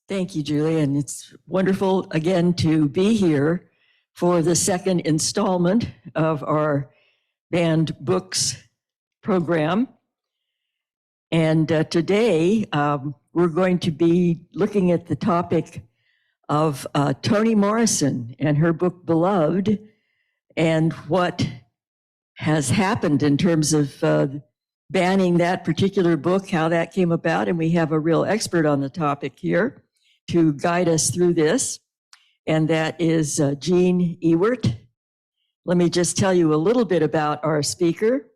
Thank you, Julie, and it's wonderful again to be here for the second installment of our Banned Books program. And today we're going to be looking at the topic of Toni Morrison and her book Beloved, and what has happened in terms of banning that particular book, how that came about. And we have a real expert on the topic here to guide us through this, and that is Jeanne Ewert. Let me just tell you a little bit about our speaker.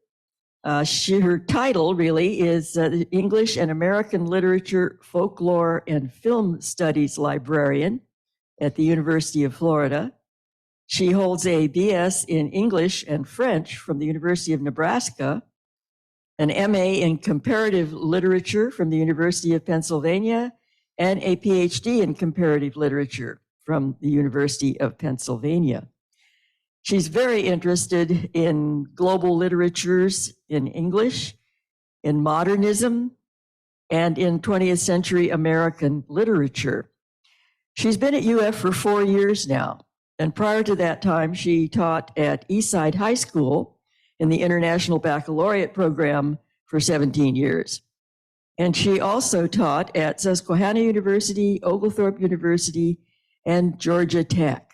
Her title really is the English and American Literature, Folklore, and Film Studies Librarian at the University of Florida. She holds a BS in English and French from the University of Nebraska, an MA in Comparative Literature from the University of Pennsylvania, and a PhD in Comparative Literature from the University of Pennsylvania. She's very interested in global literatures in English, in modernism, and in 20th century American literature. She's been at UF for 4 years now, and prior to that time, she taught at Eastside High School in the International Baccalaureate program for 17 years. And she also taught at Susquehanna University, Oglethorpe University, and Georgia Tech.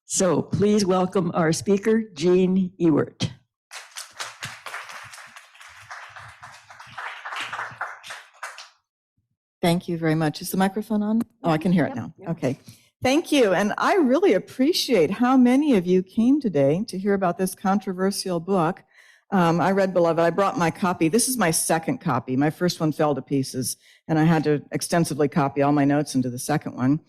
So please welcome our speaker, Jeanne Ewert. Thank you very much. Is the microphone on? Oh, I can hear it now. Okay. Thank you. And I really appreciate how many of you came today to hear about this controversial book. I read Beloved. I brought my copy. This is my second copy. My first one fell to pieces, and I had to extensively copy all my notes into the second one.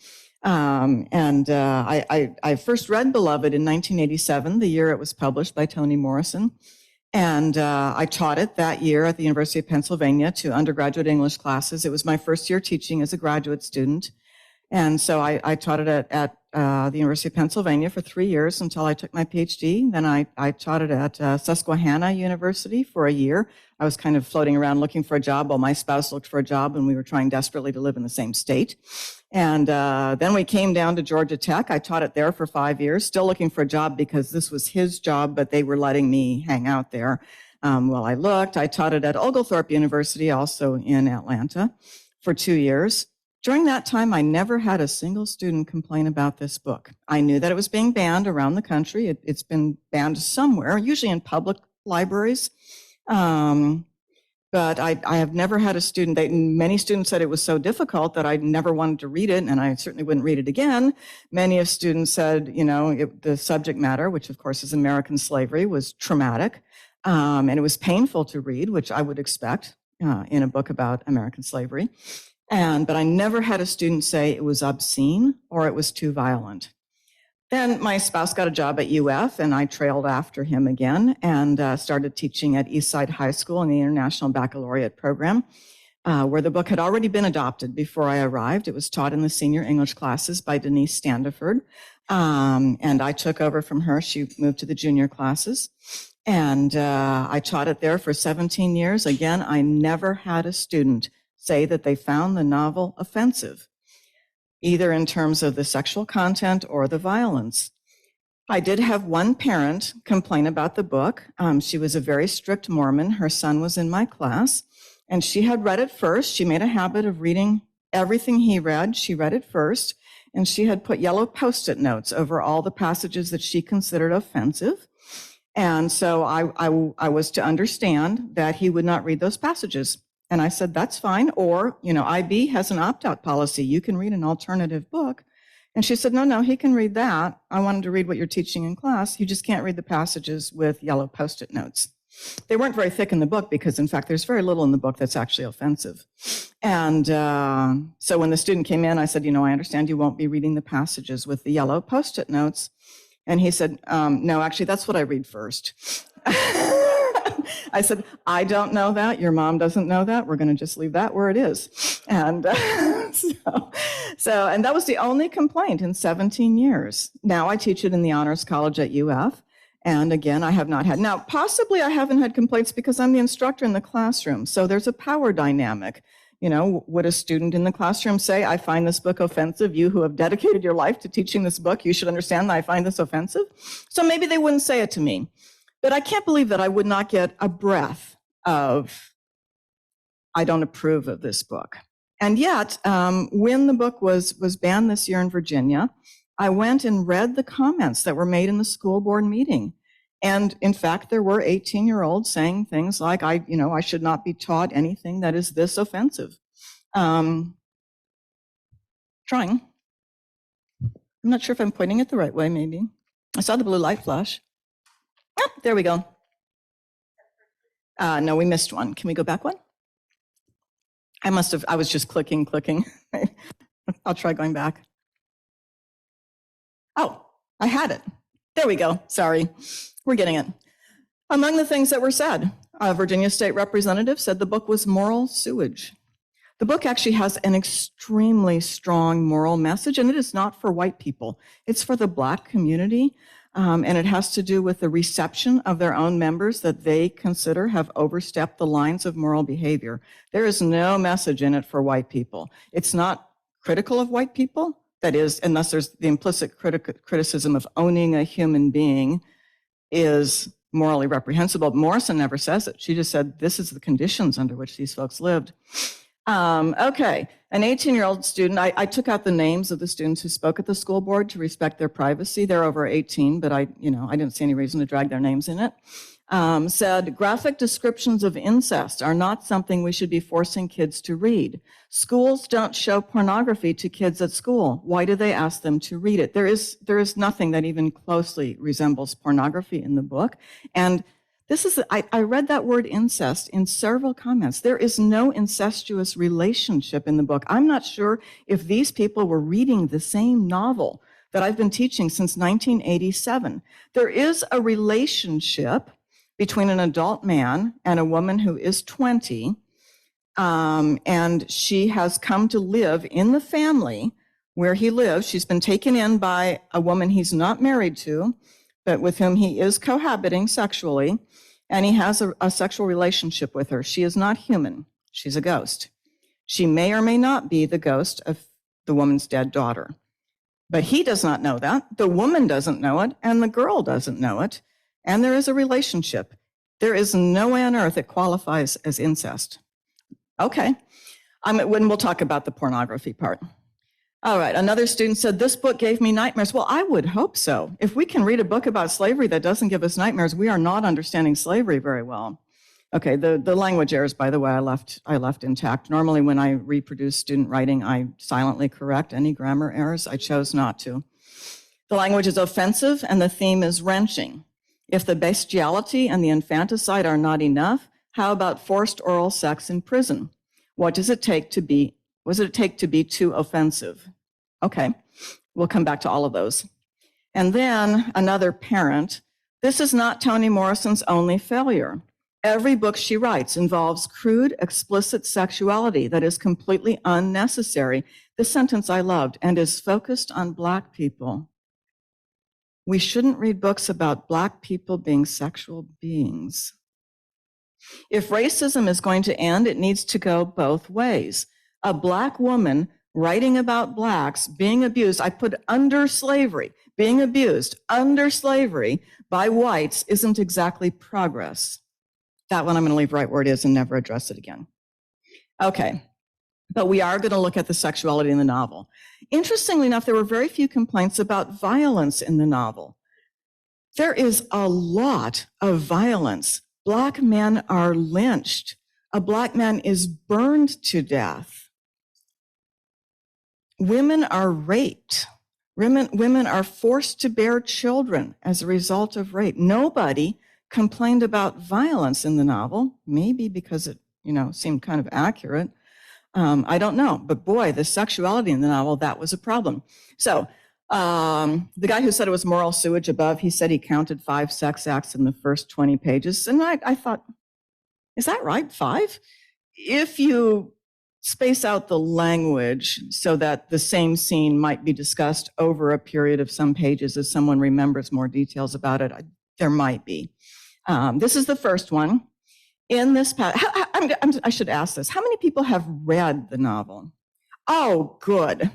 I first read Beloved in 1987, the year it was published by Toni Morrison. And I taught it that year at the University of Pennsylvania to undergraduate English classes. It was my first year teaching as a graduate student. And so I taught it at the University of Pennsylvania for 3 years until I took my PhD. Then I taught it at Susquehanna University for a year. I was kind of floating around looking for a job while my spouse looked for a job, and we were trying desperately to live in the same state. And then we came down to Georgia Tech. I taught it there for 5 years, still looking for a job because this was his job, but they were letting me hang out there while I looked. I taught it at Oglethorpe University, also in Atlanta, for 2 years. During that time, I never had a single student complain about this book. I knew that it was being banned around the country. It's been banned somewhere, usually in public libraries. But I have never had a student, many students said it was so difficult that I never wanted to read it, and I certainly wouldn't read it again. Many of students said, the subject matter, which of course is American slavery, was traumatic, and it was painful to read, which I would expect in a book about American slavery. But I never had a student say it was obscene or it was too violent. Then my spouse got a job at UF, and I trailed after him again and started teaching at Eastside High School in the International Baccalaureate program, where the book had already been adopted before I arrived. It was taught in the senior English classes by Denise Standiford, and I took over from her. She moved to the junior classes, and I taught it there for 17 years. Again, I never had a student say that they found the novel offensive, either in terms of the sexual content or the violence. I did have one parent complain about the book. She was a very strict Mormon. Her son was in my class, and she had read it first. She made a habit of reading everything he read. She read it first, and she had put yellow Post-it notes over all the passages that she considered offensive. And so I was to understand that he would not read those passages. And I said, that's fine. Or, IB has an opt-out policy. You can read an alternative book. And she said, no, he can read that. I wanted to read what you're teaching in class. You just can't read the passages with yellow Post-it notes. They weren't very thick in the book because, in fact, there's very little in the book that's actually offensive. And so when the student came in, I said, I understand you won't be reading the passages with the yellow Post-it notes. And he said, no, actually, that's what I read first. I said, I don't know that. Your mom doesn't know that. We're going to just leave that where it is. And and that was the only complaint in 17 years. Now I teach it in the Honors College at UF. And again, I have not had. Now, possibly I haven't had complaints because I'm the instructor in the classroom. So there's a power dynamic. You know, would a student in the classroom say, I find this book offensive? You who have dedicated your life to teaching this book, you should understand that I find this offensive. So maybe they wouldn't say it to me. But I can't believe that I would not get a breath of, I don't approve of this book. And yet, when the book was banned this year in Virginia, I went and read the comments that were made in the school board meeting. And in fact, there were 18-year-olds saying things like, I should not be taught anything that is this offensive. Trying. I'm not sure if I'm pointing it the right way, maybe. I saw the blue light flash. Oh, there we go. No, we missed one. Can we go back one? I was just clicking. I'll try going back. Oh, I had it. There we go. Sorry, we're getting it. Among the things that were said, a Virginia State representative said the book was moral sewage. The book actually has an extremely strong moral message, and it is not for white people. It's for the Black community, and it has to do with the reception of their own members that they consider have overstepped the lines of moral behavior. There is no message in it for white people. It's not critical of white people. That is, unless there's the implicit criticism of owning a human being is morally reprehensible. Morrison never says it. She just said, this is the conditions under which these folks lived. Okay, an 18-year-old student, I took out the names of the students who spoke at the school board to respect their privacy. They're over 18, but I didn't see any reason to drag their names in it. Said, graphic descriptions of incest are not something we should be forcing kids to read. Schools don't show pornography to kids at school. Why do they ask them to read it? There is nothing that even closely resembles pornography in the book. And I read that word incest in several comments. There is no incestuous relationship in the book. I'm not sure if these people were reading the same novel that I've been teaching since 1987. There is a relationship between an adult man and a woman who is 20, and she has come to live in the family where he lives. She's been taken in by a woman he's not married to, but with whom he is cohabiting sexually, and he has a sexual relationship with her. She is not human. She's a ghost. She may or may not be the ghost of the woman's dead daughter. But he does not know that. The woman doesn't know it, and the girl doesn't know it. And there is a relationship. There is no way on earth it qualifies as incest. Okay, when we'll talk about the pornography part. All right, another student said, this book gave me nightmares. Well, I would hope so. If we can read a book about slavery that doesn't give us nightmares, we are not understanding slavery very well. Okay, the language errors, by the way, I left intact. Normally when I reproduce student writing, I silently correct any grammar errors. I chose not to. The language is offensive and the theme is wrenching. If the bestiality and the infanticide are not enough, how about forced oral sex in prison? What does it take to be too offensive? Okay, we'll come back to all of those. And then another parent, this is not Toni Morrison's only failure. Every book she writes involves crude, explicit sexuality that is completely unnecessary. This sentence I loved, and is focused on Black people. We shouldn't read books about Black people being sexual beings. If racism is going to end, it needs to go both ways. A Black woman writing about Blacks being abused, I put under slavery, being abused under slavery by whites isn't exactly progress. That one I'm going to leave right where it is and never address it again. Okay, but we are going to look at the sexuality in the novel. Interestingly enough, there were very few complaints about violence in the novel. There is a lot of violence. Black men are lynched. A Black man is burned to death. Women are raped. Women are forced to bear children as a result of rape. Nobody complained about violence in the novel, maybe because it, seemed kind of accurate. I don't know, but boy, the sexuality in the novel, that was a problem. So the guy who said it was moral sewage above, he said he counted 5 sex acts in the first 20 pages. And I thought, is that right, 5? If you space out the language so that the same scene might be discussed over a period of some pages as someone remembers more details about it, there might be. This is the first one. In this, I should ask this. How many people have read the novel? Oh, good.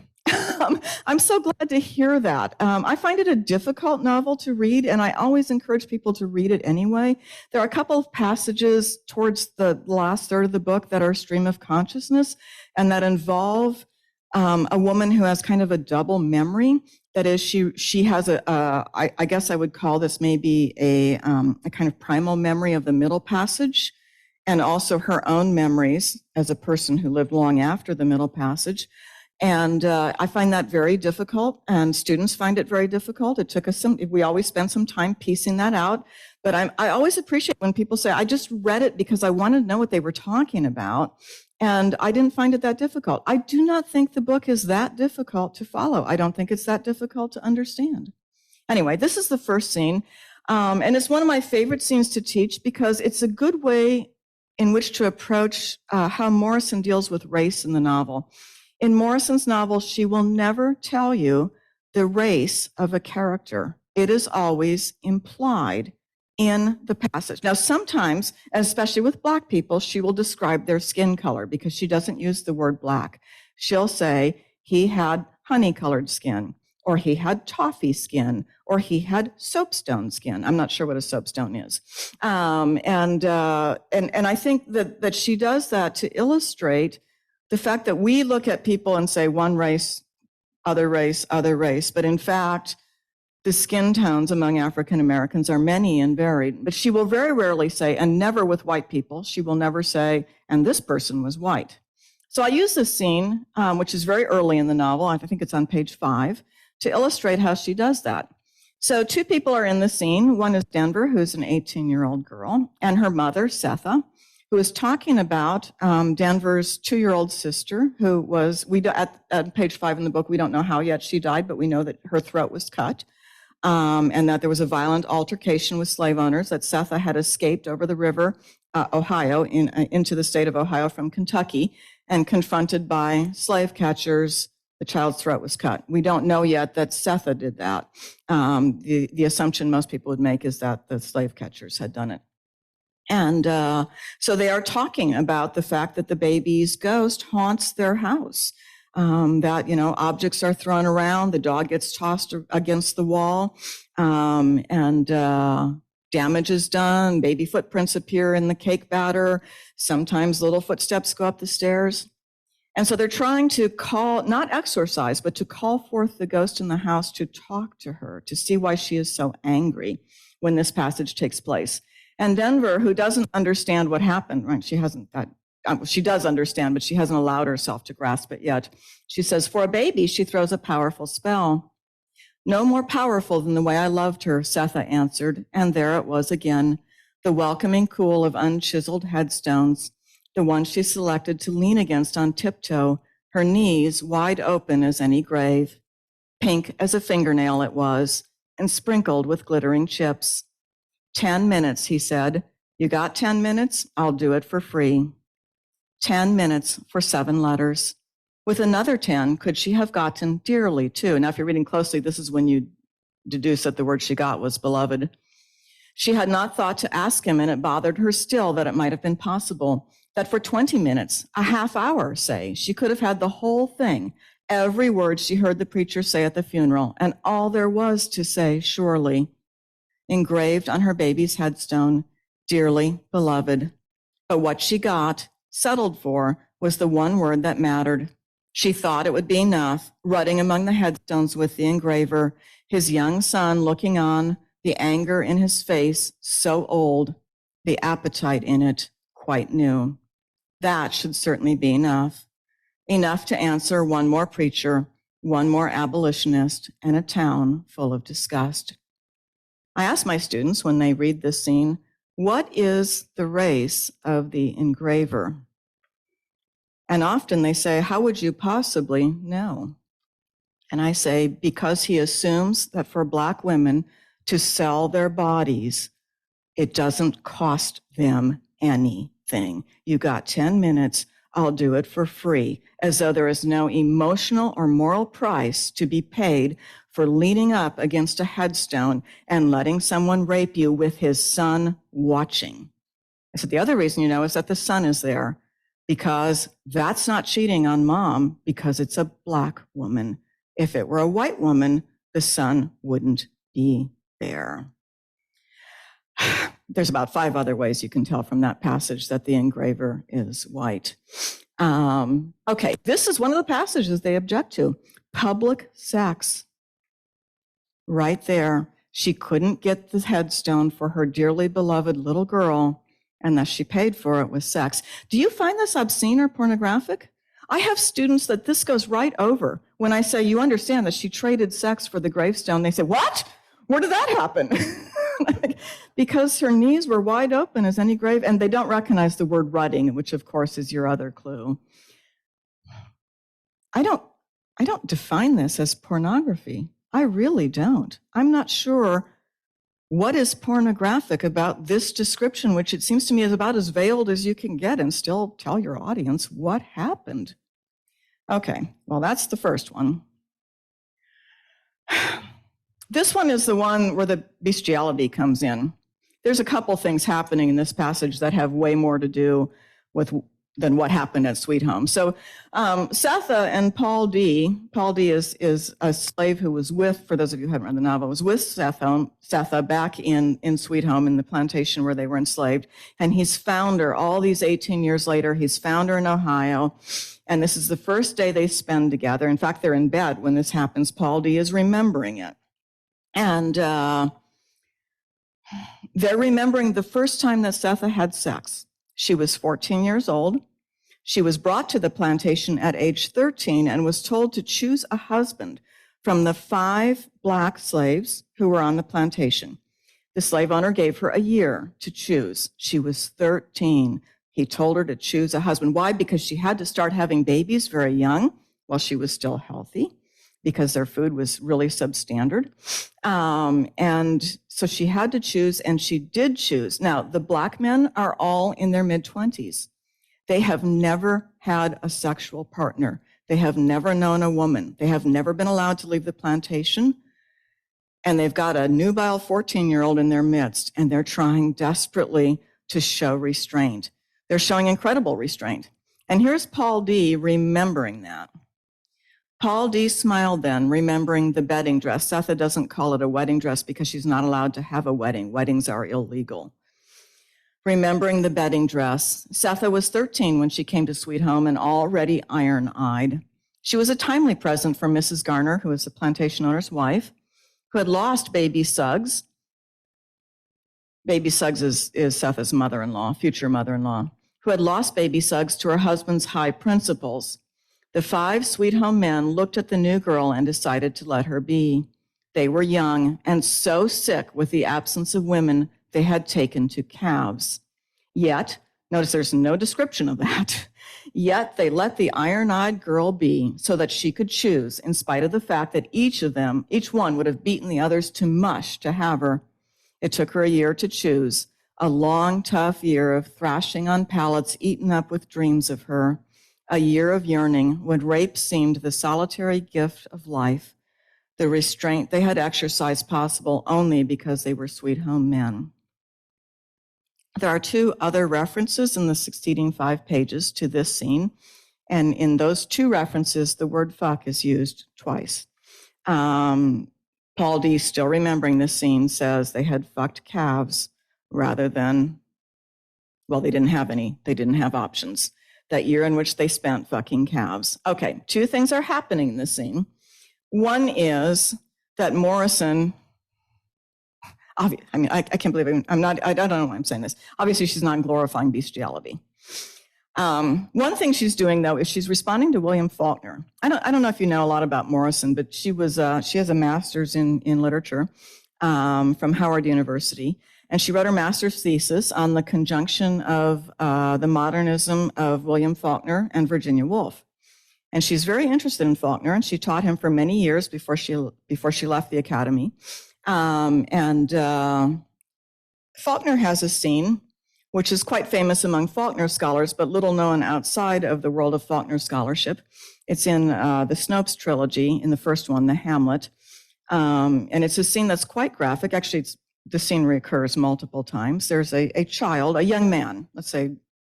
I'm so glad to hear that. I find it a difficult novel to read, and I always encourage people to read it anyway. There are a couple of passages towards the last third of the book that are stream of consciousness and that involve a woman who has kind of a double memory. That is, she has I guess I would call this maybe a kind of primal memory of the middle passage, and also her own memories as a person who lived long after the middle passage. And I find that very difficult, and students find it very difficult. It took us we always spend some time piecing that out. But I always appreciate when people say, I just read it because I wanted to know what they were talking about. And I didn't find it that difficult. I do not think the book is that difficult to follow. I don't think it's that difficult to understand. Anyway, this is the first scene. And it's one of my favorite scenes to teach because it's a good way in which to approach how Morrison deals with race in the novel. In Morrison's novel, she will never tell you the race of a character. It is always implied in the passage. Now, sometimes, especially with Black people, she will describe their skin color because she doesn't use the word black. She'll say, he had honey-colored skin, or he had toffee skin, or he had soapstone skin. I'm not sure what a soapstone is. And I think that she does that to illustrate the fact that we look at people and say one race, other race, other race. But in fact, the skin tones among African Americans are many and varied. But she will very rarely say, and never with white people, she will never say, and this person was white. So I use this scene, which is very early in the novel, I think it's on page 5, to illustrate how she does that. So 2 people are in the scene. One is Denver, who's an 18-year-old girl, and her mother, Setha, who is talking about Denver's 2-year-old sister, who was, at page 5 in the book, we don't know how yet she died, but we know that her throat was cut, and that there was a violent altercation with slave owners, that Setha had escaped over the river, Ohio, into the state of Ohio from Kentucky, and confronted by slave catchers, the child's throat was cut. We don't know yet that Setha did that. The assumption most people would make is that the slave catchers had done it. And so they are talking about the fact that the baby's ghost haunts their house, that, objects are thrown around, the dog gets tossed against the wall, and damage is done, baby footprints appear in the cake batter, sometimes little footsteps go up the stairs. And so they're trying to not exorcise, but to call forth the ghost in the house to talk to her, to see why she is so angry when this passage takes place. And Denver, who doesn't understand what happened, right? She does understand, but she hasn't allowed herself to grasp it yet. She says, for a baby, she throws a powerful spell. No more powerful than the way I loved her, Setha answered. And there it was again, the welcoming cool of unchiseled headstones, the one she selected to lean against on tiptoe, her knees wide open as any grave. Pink as a fingernail it was, and sprinkled with glittering chips. 10 minutes, he said. You got 10 minutes? I'll do it for free. 10 minutes for 7 letters. With another 10, could she have gotten dearly too? Now, if you're reading closely, this is when you deduce that the word she got was beloved. She had not thought to ask him, and it bothered her still that it might have been possible that for 20 minutes, a half hour, say, she could have had the whole thing, every word she heard the preacher say at the funeral, and all there was to say, surely. Engraved on her baby's headstone, dearly beloved. But what she got, settled for, was the one word that mattered. She thought it would be enough, rutting among the headstones with the engraver, his young son looking on, the anger in his face so old, the appetite in it quite new. That should certainly be enough. Enough to answer one more preacher, one more abolitionist, and a town full of disgust. I ask my students when they read this scene, what is the race of the engraver? And often they say, how would you possibly know? And I say, because he assumes that for Black women to sell their bodies, it doesn't cost them anything. You got 10 minutes, I'll do it for free, as though there is no emotional or moral price to be paid for leaning up against a headstone and letting someone rape you with his son watching. I said, the other reason you know is that the son is there, because that's not cheating on mom because it's a Black woman. If it were a white woman, the son wouldn't be there. There's about 5 other ways you can tell from that passage that the engraver is white. Okay, this is one of the passages they object to. Public sex. Right there. She couldn't get the headstone for her dearly beloved little girl, and thus she paid for it with sex. Do you find this obscene or pornographic? I have students that this goes right over. When I say, you understand that she traded sex for the gravestone, they say, what? Where did that happen? Because her knees were wide open as any grave, and they don't recognize the word rutting, which of course is your other clue. I don't define this as pornography. I really don't. I'm not sure what is pornographic about this description, which it seems to me is about as veiled as you can get and still tell your audience what happened. Okay, well, that's the first one. This one is the one where the bestiality comes in. There's a couple things happening in this passage that have way more to do with than what happened at Sweet Home. So Setha and Paul D is a slave who was with, for those of you who haven't read the novel, was with Setha back in Sweet Home in the plantation where they were enslaved. And he's found her all these 18 years later. He's found her in Ohio. And this is the first day they spend together. In fact, they're in bed when this happens. Paul D is remembering it. And they're remembering the first time that Setha had sex. She was 14 years old. She was brought to the plantation at age 13 and was told to choose a husband from the 5 Black slaves who were on the plantation. The slave owner gave her a year to choose. She was 13. He told her to choose a husband. Why? Because she had to start having babies very young while she was still healthy, because their food was really substandard. And so she had to choose, and she did choose. Now, the Black men are all in their mid-20s. They have never had a sexual partner. They have never known a woman. They have never been allowed to leave the plantation. And they've got a nubile 14-year-old in their midst, and they're trying desperately to show restraint. They're showing incredible restraint. And here's Paul D remembering that. Paul D smiled then, remembering the wedding dress. Setha doesn't call it a wedding dress because she's not allowed to have a wedding. Weddings are illegal. Remembering the bedding dress. Setha was 13 when she came to Sweet Home and already iron-eyed. She was a timely present for Mrs. Garner, who was the plantation owner's wife, who had lost baby Suggs. Baby Suggs is Setha's mother-in-law, future mother-in-law, who had lost baby Suggs to her husband's high principles. The 5 Sweet Home men looked at the new girl and decided to let her be. They were young and so sick with the absence of women, they had taken to calves. Yet, notice there's no description of that, yet they let the iron-eyed girl be so that she could choose, in spite of the fact that each one would have beaten the others to mush to have her. It took her a year to choose, a long, tough year of thrashing on pallets eaten up with dreams of her, a year of yearning when rape seemed the solitary gift of life, the restraint they had exercised possible only because they were Sweet Home men. There are 2 other references in the succeeding 5 pages to this scene, and in those 2 references, the word fuck is used twice. Paul D, still remembering this scene, says they had fucked calves rather than, well, they didn't have any. They didn't have options. That year in which they spent fucking calves. Okay, 2 things are happening in this scene. One is that Morrison, I can't believe I don't know why I'm saying this. Obviously, she's not glorifying bestiality. One thing she's doing, though, is she's responding to William Faulkner. I don't know if you know a lot about Morrison, but she has a master's in literature from Howard University. And she wrote her master's thesis on the conjunction of the modernism of William Faulkner and Virginia Woolf. And she's very interested in Faulkner, and she taught him for many years before she left the academy. Faulkner has a scene which is quite famous among Faulkner scholars, but little known outside of the world of Faulkner scholarship. It's in the Snopes trilogy, in the first one, The Hamlet. And it's a scene that's quite graphic. Actually, it's the scene recurs multiple times. There's a child, a young man, let's say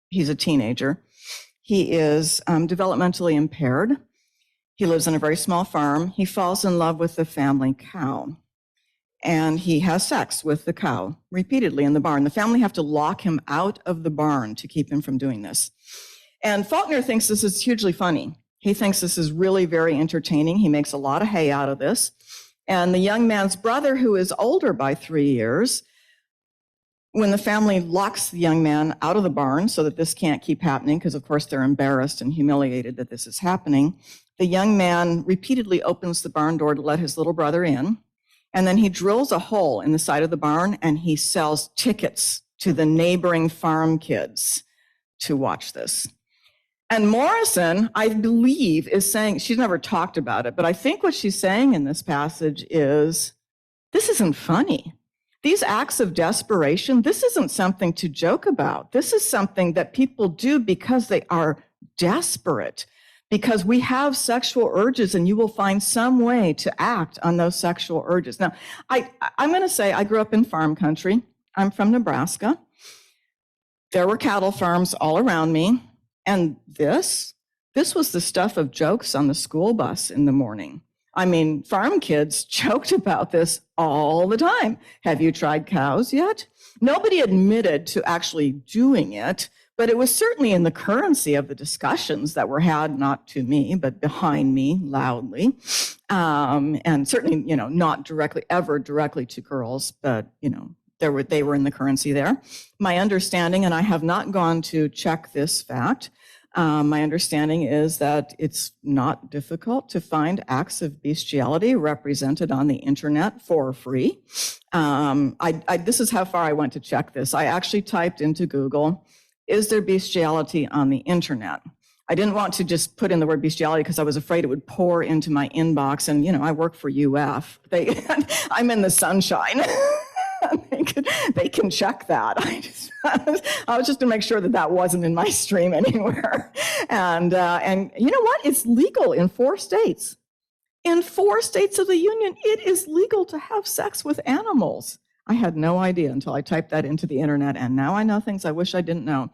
he's a teenager. He is developmentally impaired. He lives on a very small farm. He falls in love with the family cow. And he has sex with the cow repeatedly in the barn. The family have to lock him out of the barn to keep him from doing this. And Faulkner thinks this is hugely funny. He thinks this is really very entertaining. He makes a lot of hay out of this. And the young man's brother, who is older by 3 years, when the family locks the young man out of the barn so that this can't keep happening, because of course they're embarrassed and humiliated that this is happening, the young man repeatedly opens the barn door to let his little brother in. And then he drills a hole in the side of the barn and he sells tickets to the neighboring farm kids to watch this. And Morrison, I believe, is saying, she's never talked about it, but I think what she's saying in this passage is, this isn't funny. These acts of desperation, this isn't something to joke about. This is something that people do because they are desperate, because we have sexual urges and you will find some way to act on those sexual urges. Now, I'm going to say I grew up in farm country. I'm from Nebraska. There were cattle farms all around me. And this was the stuff of jokes on the school bus in the morning. I mean, farm kids joked about this all the time. Have you tried cows yet? Nobody admitted to actually doing it, but it was certainly in the currency of the discussions that were had, not to me, but behind me loudly. And certainly, not ever directly to girls, but, they were in the currency there. My understanding, and I have not gone to check this fact, my understanding is that it's not difficult to find acts of bestiality represented on the internet for free. This is how far I went to check this. I actually typed into Google, is there bestiality on the internet? I didn't want to just put in the word bestiality because I was afraid it would pour into my inbox. And, I work for UF. I'm in the sunshine. They can check that. I was just to make sure that wasn't in my stream anywhere. And you know what? It's legal in 4 states. In 4 states of the union, it is legal to have sex with animals. I had no idea until I typed that into the internet, and now I know things I wish I didn't know.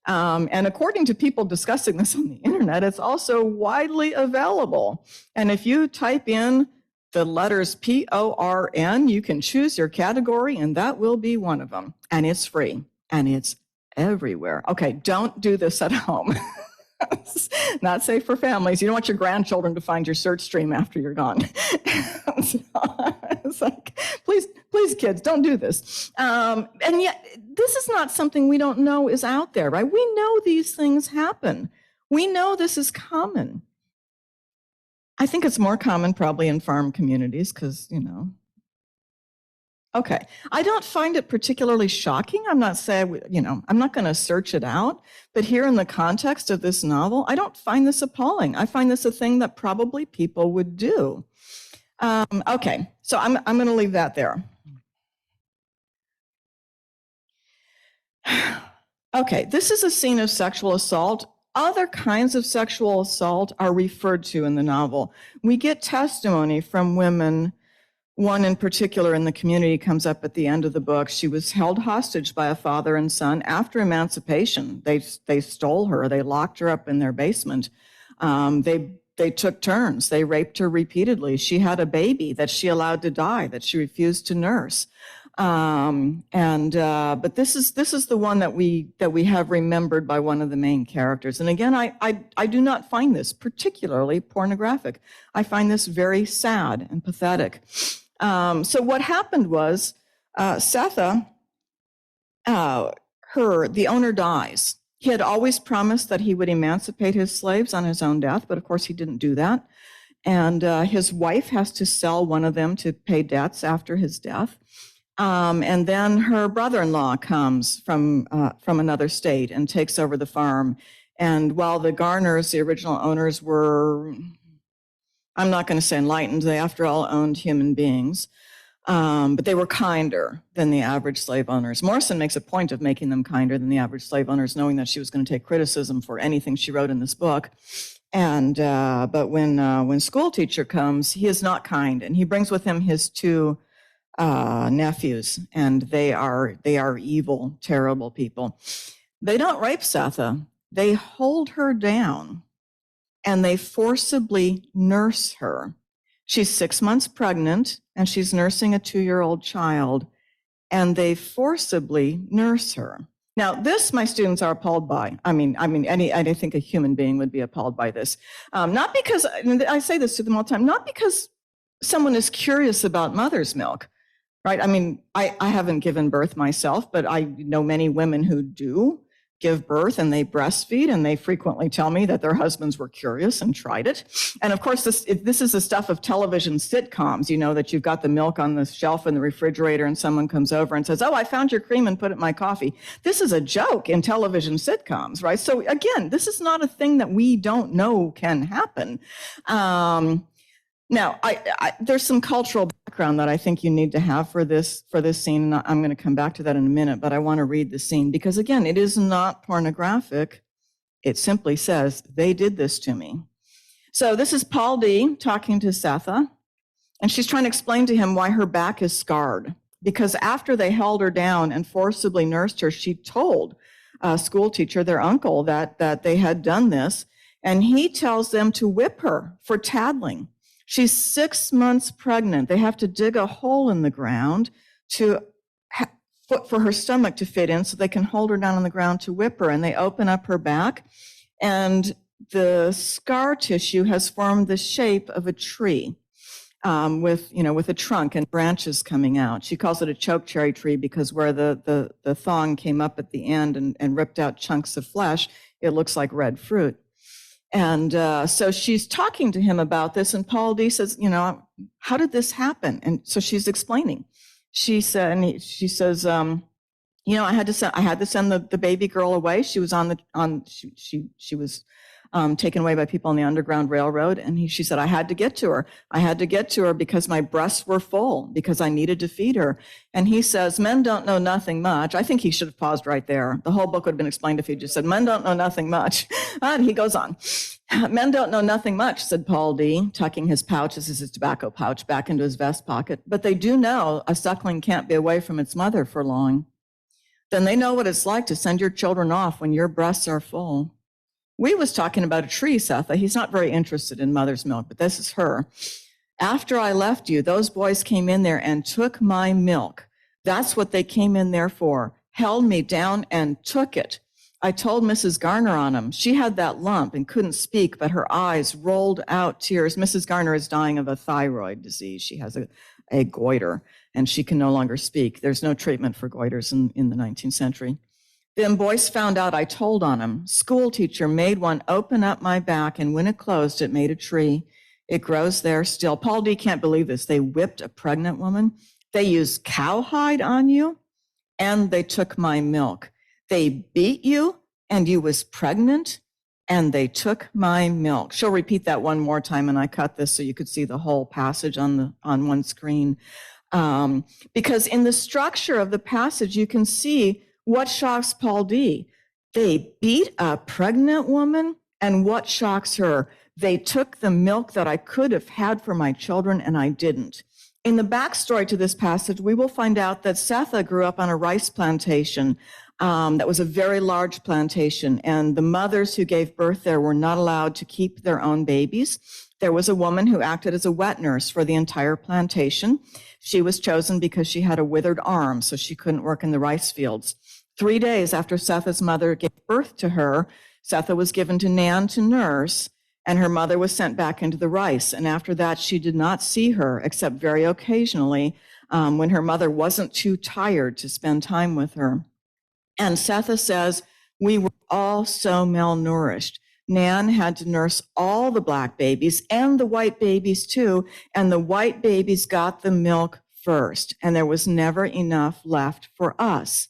And according to people discussing this on the internet, it's also widely available. And if you type in the letters PORN, you can choose your category, and that will be one of them. And it's free, and it's everywhere. Okay, don't do this at home. It's not safe for families. You don't want your grandchildren to find your search stream after you're gone. So, it's like, please, kids, don't do this. And yet, this is not something we don't know is out there, right? We know these things happen. We know this is common. I think it's more common probably in farm communities because, Okay, I don't find it particularly shocking. I'm not saying, I'm not going to search it out. But here in the context of this novel, I don't find this appalling. I find this a thing that probably people would do. Okay, so I'm going to leave that there. Okay, this is a scene of sexual assault. Other kinds of sexual assault are referred to in the novel. We get testimony from women. One in particular in the community comes up at the end of the book. She was held hostage by a father and son after emancipation. They stole her. They locked her up in their basement. They took turns. They raped her repeatedly. She had a baby that she allowed to die, that she refused to nurse. But this is the one that we have remembered by one of the main characters. And again, I do not find this particularly pornographic. I find this very sad and pathetic. So what happened was, Setha, the owner dies. He had always promised that he would emancipate his slaves on his own death, but of course he didn't do that. And his wife has to sell one of them to pay debts after his death. And then her brother-in-law comes from another state and takes over the farm. And while the Garners, the original owners, were, I'm not going to say enlightened, they after all owned human beings, but they were kinder than the average slave owners. Morrison makes a point of making them kinder than the average slave owners, knowing that she was going to take criticism for anything she wrote in this book. And but when school teacher comes, he is not kind, and he brings with him his 2 nephews, and they are evil, terrible people. They don't rape Setha. They hold her down and they forcibly nurse her. She's 6 months pregnant and she's nursing a 2-year-old child, and they forcibly nurse her. Now, this my students are appalled by. I think a human being would be appalled by this. Not because, I say this to them all the time, not because someone is curious about mother's milk, right? I mean, I haven't given birth myself, but I know many women who do give birth and they breastfeed, and they frequently tell me that their husbands were curious and tried it. And of course, this is the stuff of television sitcoms, that you've got the milk on the shelf in the refrigerator and someone comes over and says, "Oh, I found your cream and put it in my coffee." This is a joke in television sitcoms, right? So again, this is not a thing that we don't know can happen. Now, there's some cultural background that I think you need to have for this scene, and I'm going to come back to that in a minute, but I want to read the scene because, again, it is not pornographic. It simply says, "They did this to me." So this is Paul D. talking to Setha, and she's trying to explain to him why her back is scarred, because after they held her down and forcibly nursed her, she told a school teacher, their uncle, that they had done this, and he tells them to whip her for tattling. She's 6 months pregnant. They have to dig a hole in the ground for her stomach to fit in so they can hold her down on the ground to whip her. And they open up her back, and the scar tissue has formed the shape of a tree with a trunk and branches coming out. She calls it a chokecherry tree because where the thong came up at the end and ripped out chunks of flesh, it looks like red fruit. And so she's talking to him about this, and Paul D says, "How did this happen?" And so she's explaining. She says, I had to send the baby girl away. She was she was taken away by people on the Underground Railroad. And she said, I had to get to her. I had to get to her because my breasts were full, because I needed to feed her. And he says, "Men don't know nothing much." I think he should have paused right there. The whole book would have been explained if he just said, "Men don't know nothing much." And he goes on. "Men don't know nothing much," said Paul D, tucking his pouch, this is his tobacco pouch, back into his vest pocket. "But they do know a suckling can't be away from its mother for long. Then they know what it's like to send your children off when your breasts are full." We was talking about a tree, Setha. He's not very interested in mother's milk, but this is her. "After I left you, those boys came in there and took my milk. That's what they came in there for. Held me down and took it. I told Mrs. Garner on them. She had that lump and couldn't speak, but her eyes rolled out tears." Mrs. Garner is dying of a thyroid disease. She has a goiter, and she can no longer speak. There's no treatment for goiters in the 19th century. "Them boys found out I told on them. School teacher made one open up my back, and when it closed, it made a tree. It grows there still." Paul D can't believe this. They whipped a pregnant woman. They used cowhide on you, and they took my milk. They beat you, and you was pregnant, and they took my milk. She'll repeat that one more time, and I cut this so you could see the whole passage on one screen. Because in the structure of the passage, you can see what shocks Paul D. They beat a pregnant woman, and what shocks her? They took the milk that I could have had for my children, and I didn't. In the backstory to this passage, we will find out that Setha grew up on a rice plantation that was a very large plantation, and the mothers who gave birth there were not allowed to keep their own babies. There was a woman who acted as a wet nurse for the entire plantation. She was chosen because she had a withered arm, so she couldn't work in the rice fields. 3 days after Setha's mother gave birth to her, Setha was given to Nan to nurse, and her mother was sent back into the rice. And after that, she did not see her, except very occasionally when her mother wasn't too tired to spend time with her. And Setha says, "We were all so malnourished. Nan had to nurse all the black babies and the white babies too, and the white babies got the milk first, and there was never enough left for us."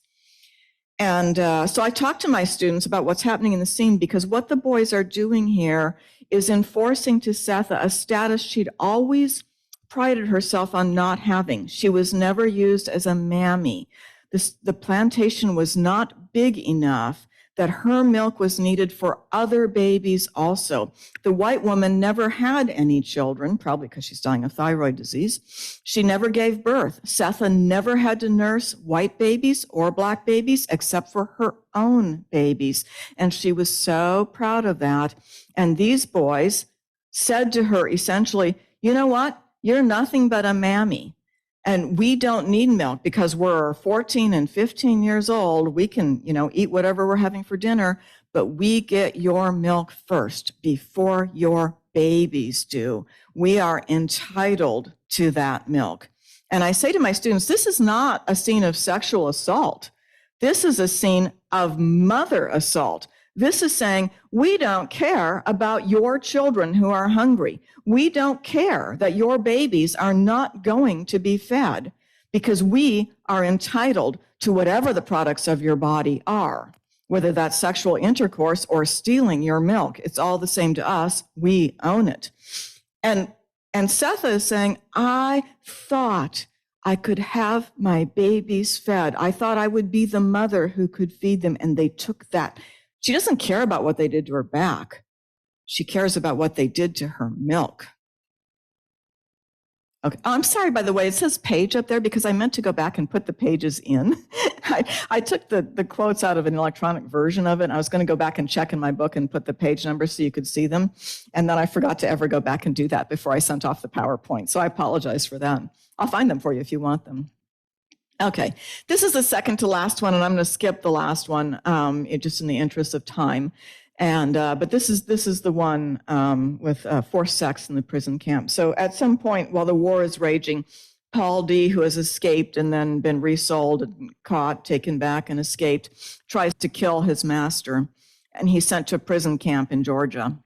And so I talked to my students about what's happening in the scene, because what the boys are doing here is enforcing to Setha a status she'd always prided herself on not having. She was never used as a mammy. The plantation was not big enough that her milk was needed for other babies also. The white woman never had any children, probably because she's dying of thyroid disease. She never gave birth. Setha never had to nurse white babies or black babies except for her own babies. And she was so proud of that. And these boys said to her essentially, you know what? You're nothing but a mammy. And we don't need milk because we're 14 and 15 years old. We can, eat whatever we're having for dinner, but we get your milk first before your babies do. We are entitled to that milk. And I say to my students, this is not a scene of sexual assault. This is a scene of mother assault. This is saying, we don't care about your children who are hungry. We don't care that your babies are not going to be fed because we are entitled to whatever the products of your body are, whether that's sexual intercourse or stealing your milk. It's all the same to us. We own it. And Setha is saying, I thought I could have my babies fed. I thought I would be the mother who could feed them, and they took that. She doesn't care about what they did to her back. She cares about what they did to her milk. Okay. I'm sorry, by the way, it says page up there because I meant to go back and put the pages in. I took the quotes out of an electronic version of it. I was going to go back and check in my book and put the page numbers so you could see them. And then I forgot to ever go back and do that before I sent off the PowerPoint. So I apologize for that. I'll find them for you if you want them. Okay, this is the second to last one, and I'm going to skip the last one, just in the interest of time. And but this is the one with forced sex in the prison camp. So at some point while the war is raging, Paul D., who has escaped and then been resold and caught, taken back, and escaped, tries to kill his master, and he's sent to a prison camp in Georgia.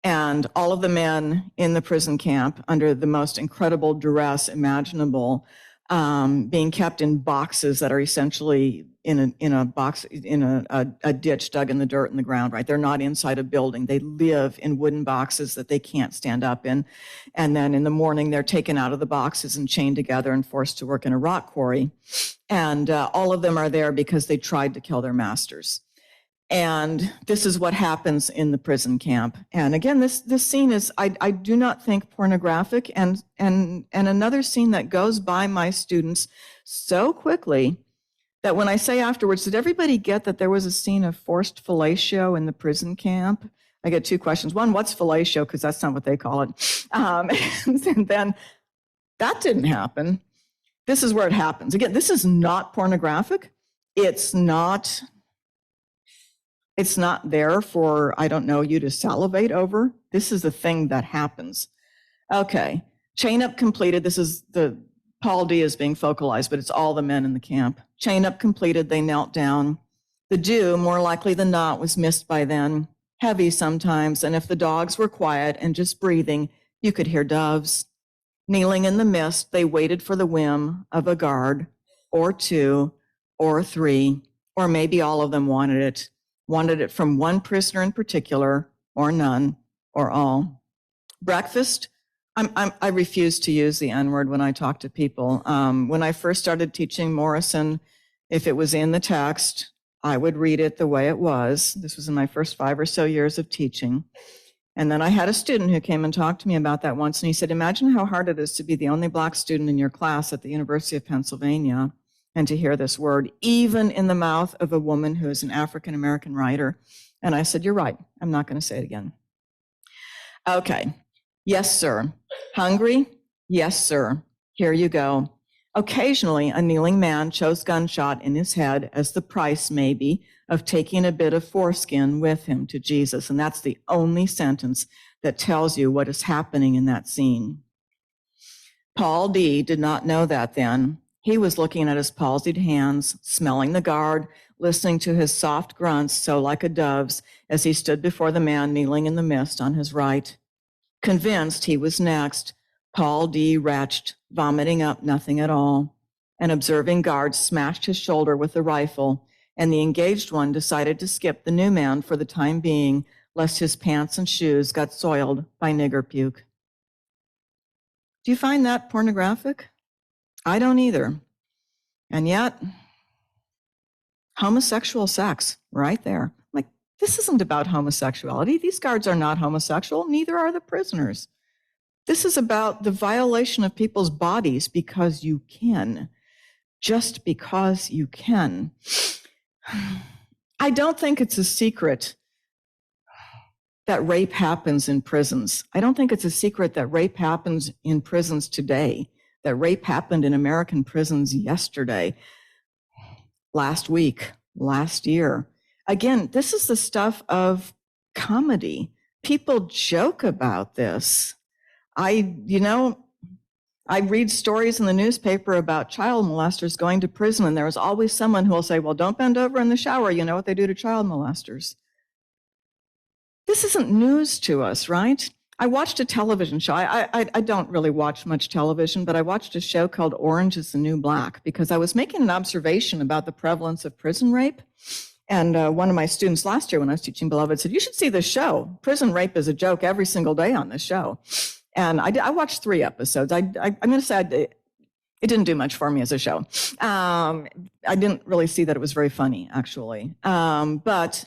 And all of the men in the prison camp, under the most incredible duress imaginable, being kept in boxes that are essentially in a ditch dug in the dirt in the ground, right? They're not inside a building. They live in wooden boxes that they can't stand up in. And then in the morning, they're taken out of the boxes and chained together and forced to work in a rock quarry. And all of them are there because they tried to kill their masters. And this is what happens in the prison camp. And again, this scene is, I do not think pornographic, and another scene that goes by my students so quickly that when I say afterwards, did everybody get that there was a scene of forced fellatio in the prison camp? I get two questions. One, what's fellatio? Because that's not what they call it. And then that didn't happen. This is where it happens. Again, this is not pornographic. It's not there for, I don't know, you to salivate over. This is the thing that happens. Okay, chain up completed. This is Paul D is being focalized, but it's all the men in the camp. Chain up completed, they knelt down. The dew, more likely than not, was missed by then, heavy sometimes, and if the dogs were quiet and just breathing, you could hear doves. Kneeling in the mist, they waited for the whim of a guard, or two, or three, or maybe all of them wanted it from one prisoner in particular, or none, or all. Breakfast, I refuse to use the N-word when I talk to people. When I first started teaching Morrison, if it was in the text, I would read it the way it was. This was in my first 5 or so years of teaching. And then I had a student who came and talked to me about that once, and he said, imagine how hard it is to be the only Black student in your class at the University of Pennsylvania and to hear this word, even in the mouth of a woman who is an African-American writer. And I said, you're right. I'm not going to say it again. Okay. Yes, sir. Hungry? Yes, sir. Here you go. Occasionally, a kneeling man chose gunshot in his head as the price, maybe, of taking a bit of foreskin with him to Jesus. And that's the only sentence that tells you what is happening in that scene. Paul D. did not know that then. He was looking at his palsied hands, smelling the guard, listening to his soft grunts, so like a dove's, as he stood before the man kneeling in the mist on his right. Convinced he was next, Paul D. retched, vomiting up nothing at all. An observing guard smashed his shoulder with the rifle, and the engaged one decided to skip the new man for the time being, lest his pants and shoes got soiled by nigger puke. Do you find that pornographic? I don't either. And yet, Homosexual sex, right there. Like, this isn't about homosexuality. These guards are not homosexual, neither are the prisoners. This is about the violation of people's bodies because you can, just because you can. I don't think it's a secret that rape happens in prisons. I don't think it's a secret that rape happens in prisons today, that rape happened in American prisons yesterday, last week, last year. Again, this is the stuff of comedy. People joke about this. I read stories in the newspaper about child molesters going to prison, and there's always someone who will say, well, don't bend over in the shower. You know what they do to child molesters. This isn't news to us, right? I watched a television show. I don't really watch much television, but I watched a show called Orange is the New Black because I was making an observation about the prevalence of prison rape. And one of my students last year when I was teaching Beloved said, you should see this show. Prison rape is a joke every single day on this show. And I watched 3 episodes. I'm going to say it didn't do much for me as a show. I didn't really see that it was very funny, actually. But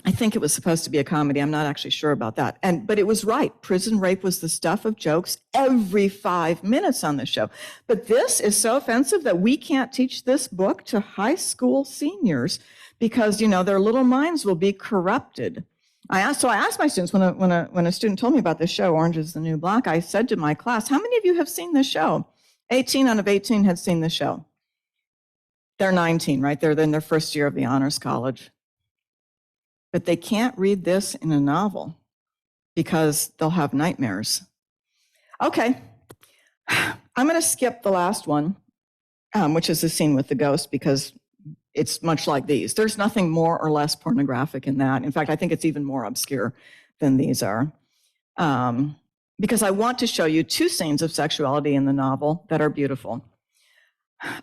I think it was supposed to be a comedy. I'm not actually sure about that. But it was right. Prison rape was the stuff of jokes every 5 minutes on the show. But this is so offensive that we can't teach this book to high school seniors because, their little minds will be corrupted. I asked my students when a student told me about this show, Orange is the New Black, I said to my class, how many of you have seen this show? 18 out of 18 had seen the show. They're 19, right? They're in their first year of the honors college. But they can't read this in a novel because they'll have nightmares. Okay, I'm going to skip the last one, which is the scene with the ghost, because it's much like these. There's nothing more or less pornographic in that. In fact, I think it's even more obscure than these are. Because I want to show you 2 scenes of sexuality in the novel that are beautiful.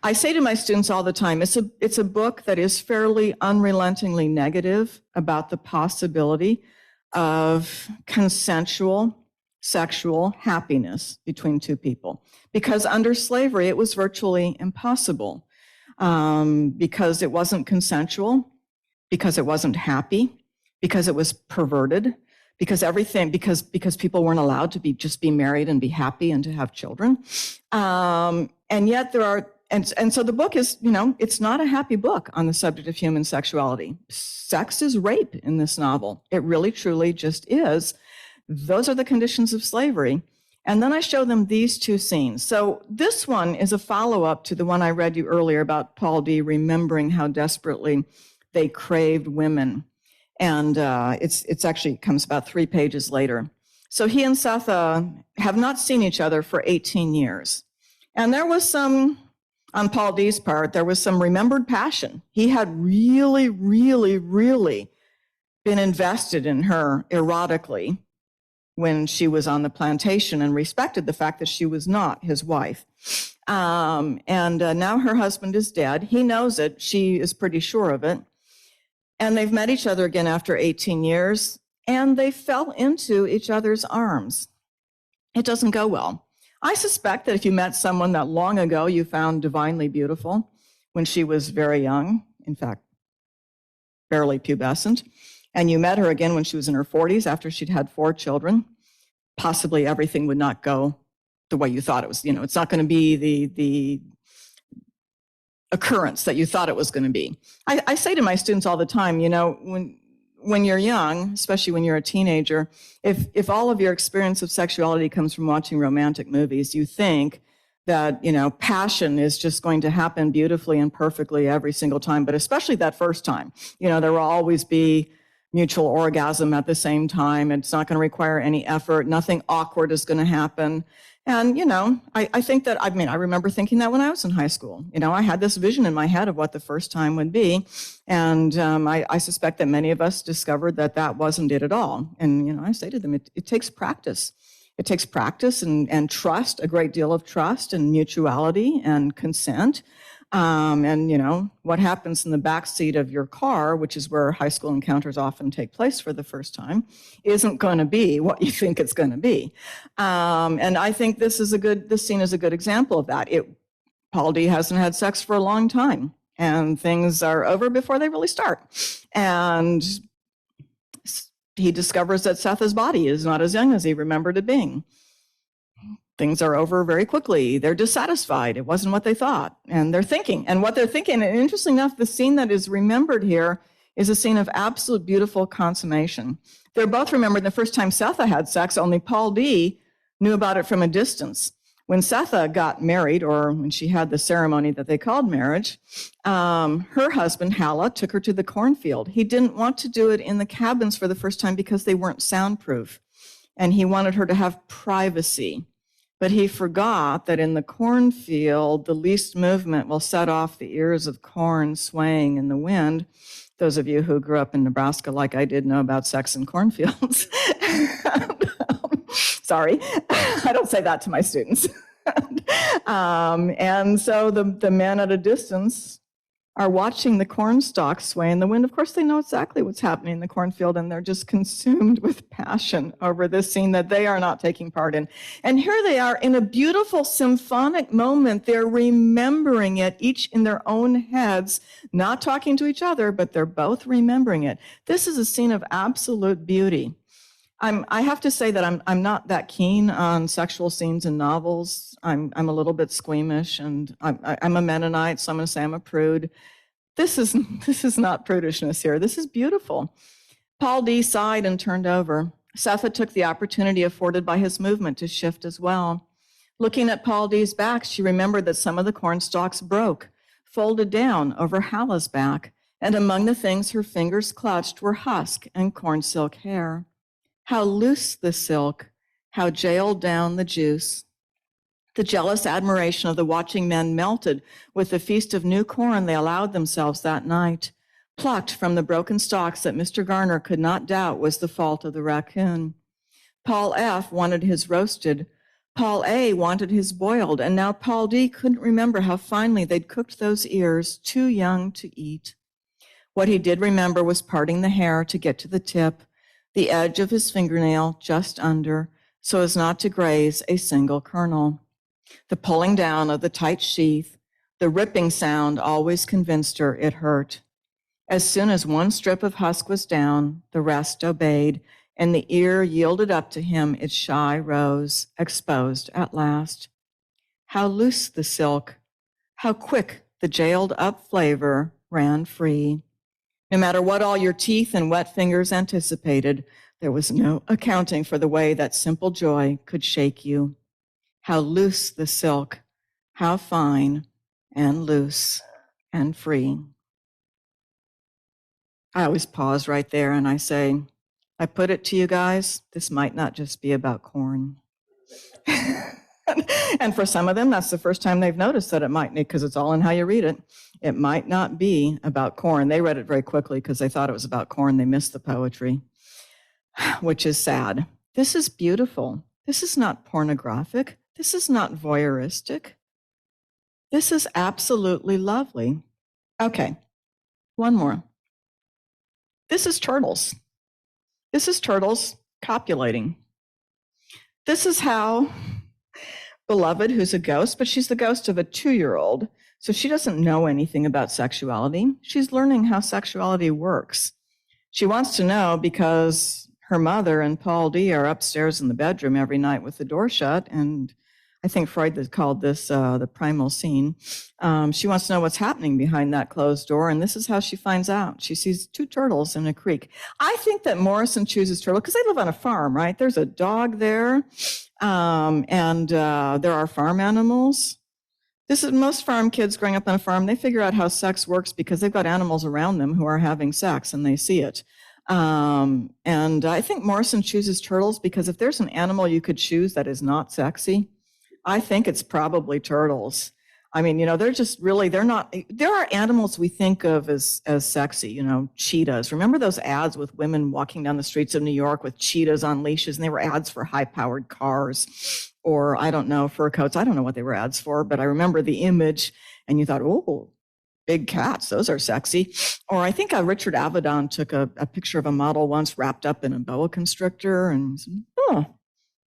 I say to my students all the time, it's a book that is fairly unrelentingly negative about the possibility of consensual sexual happiness between 2 people. Because under slavery, it was virtually impossible. Because it wasn't consensual, because it wasn't happy, because it was perverted, because people weren't allowed to just be married and be happy and to have children. And yet there are, and so the book is, it's not a happy book on the subject of human sexuality. Sex is rape in this novel. It really, truly just is. Those are the conditions of slavery. And then I show them these 2 scenes. So this one is a follow-up to the one I read you earlier about Paul D. remembering how desperately they craved women. And it's actually comes about 3 pages later. So he and Seth have not seen each other for 18 years. And there was some, on Paul D.'s part, there was some remembered passion. He had really, really, really been invested in her erotically when she was on the plantation and respected the fact that she was not his wife. And now her husband is dead. He knows it. She is pretty sure of it. And they've met each other again after 18 years, and they fell into each other's arms. It doesn't go well. I suspect that if you met someone that long ago you found divinely beautiful when she was very young, in fact, barely pubescent, and you met her again when she was in her 40s after she'd had 4 children, possibly everything would not go the way you thought it was. It's not going to be the occurrence that you thought it was going to be. I say to my students all the time, when you're young, especially when you're a teenager, if all of your experience of sexuality comes from watching romantic movies, you think that, passion is just going to happen beautifully and perfectly every single time, but especially that first time. There will always be mutual orgasm at the same time. It's not going to require any effort. Nothing awkward is going to happen. And, I think that, I remember thinking that when I was in high school. I had this vision in my head of what the first time would be. And I suspect that many of us discovered that wasn't it at all. And, I say to them, it takes practice. It takes practice and trust, a great deal of trust and mutuality and consent. And what happens in the back seat of your car, which is where high school encounters often take place for the first time, isn't going to be what you think it's going to be. And I think this scene is a good example of that. Paul D hasn't had sex for a long time. and things are over before they really start. And he discovers that Seth's body is not as young as he remembered it being. Things are over very quickly. They're dissatisfied. It wasn't what they thought. And they're thinking. And what they're thinking, and interestingly enough, the scene that is remembered here is a scene of absolute beautiful consummation. They're both remembered the first time Setha had sex, only Paul D knew about it from a distance. When Setha got married, or when she had the ceremony that they called marriage, her husband, Hala, took her to the cornfield. He didn't want to do it in the cabins for the first time because they weren't soundproof. And he wanted her to have privacy. But he forgot that in the cornfield, the least movement will set off the ears of corn swaying in the wind. Those of you who grew up in Nebraska like I did know about sex in cornfields. Sorry, I don't say that to my students. And so the men at a distance are watching the corn stalks sway in the wind. Of course, they know exactly what's happening in the cornfield, and they're just consumed with passion over this scene that they are not taking part in. And here they are in a beautiful symphonic moment. They're remembering it, each in their own heads, not talking to each other, but they're both remembering it. This is a scene of absolute beauty. I have to say that I'm not that keen on sexual scenes in novels. I'm a little bit squeamish, and I'm a Mennonite, so I'm going to say I'm a prude. This is not prudishness here. This is beautiful. Paul D sighed and turned over. Setha took the opportunity afforded by his movement to shift as well. Looking at Paul D's back, she remembered that some of the corn stalks broke, folded down over Hala's back, and among the things her fingers clutched were husk and corn silk hair. How loose the silk, how jailed down the juice. The jealous admiration of the watching men melted with the feast of new corn they allowed themselves that night, plucked from the broken stalks that Mr. Garner could not doubt was the fault of the raccoon. Paul F. wanted his roasted, Paul A. wanted his boiled, and now Paul D. couldn't remember how finely they'd cooked those ears, too young to eat. What he did remember was parting the hair to get to the tip, the edge of his fingernail just under, so as not to graze a single kernel. The pulling down of the tight sheath, the ripping sound always convinced her it hurt. As soon as one strip of husk was down, the rest obeyed, and the ear yielded up to him its shy rose, exposed at last. How loose the silk, how quick the jailed up flavor ran free. No matter what all your teeth and wet fingers anticipated, there was no accounting for the way that simple joy could shake you. How loose the silk, how fine and loose and free. I always pause right there and I say, I put it to you guys, this might not just be about corn. And for some of them, that's the first time they've noticed that it might, because it's all in how you read it. It might not be about corn. They read it very quickly because they thought it was about corn. They missed the poetry, which is sad. This is beautiful. This is not pornographic. This is not voyeuristic. This is absolutely lovely. Okay, one more. This is turtles. This is turtles copulating. This is how Beloved, who's a ghost, but she's the ghost of a 2-year-old, so she doesn't know anything about sexuality. She's learning how sexuality works. She wants to know because her mother and Paul D are upstairs in the bedroom every night with the door shut, and I think Freud called this the primal scene. She wants to know what's happening behind that closed door, and this is how she finds out. She sees 2 turtles in a creek. I think that Morrison chooses turtle because they live on a farm, right? There's a dog there, and there are farm animals. This is most farm kids growing up on a farm. They figure out how sex works because they've got animals around them who are having sex, and they see it. And I think Morrison chooses turtles because if there's an animal you could choose that is not sexy, I think it's probably turtles. I mean, they're just really, they're not, there are animals we think of as sexy, cheetahs. Remember those ads with women walking down the streets of New York with cheetahs on leashes, and they were ads for high-powered cars or, I don't know, fur coats. I don't know what they were ads for, but I remember the image, and you thought, oh, big cats, those are sexy. Or I think Richard Avedon took a picture of a model once wrapped up in a boa constrictor, and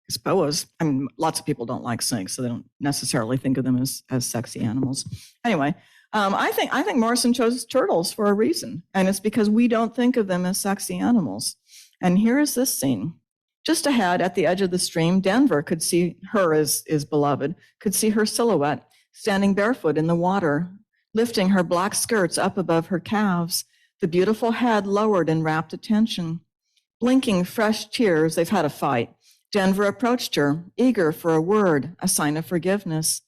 because boas, I mean, lots of people don't like snakes, so they don't necessarily think of them as sexy animals. Anyway, I think Morrison chose turtles for a reason, and it's because we don't think of them as sexy animals. And here is this scene. Just ahead, at the edge of the stream, Denver could see her, as is beloved, could see her silhouette standing barefoot in the water, lifting her black skirts up above her calves, the beautiful head lowered in rapt attention. Blinking fresh tears, they've had a fight. Denver approached her, eager for a word, a sign of forgiveness.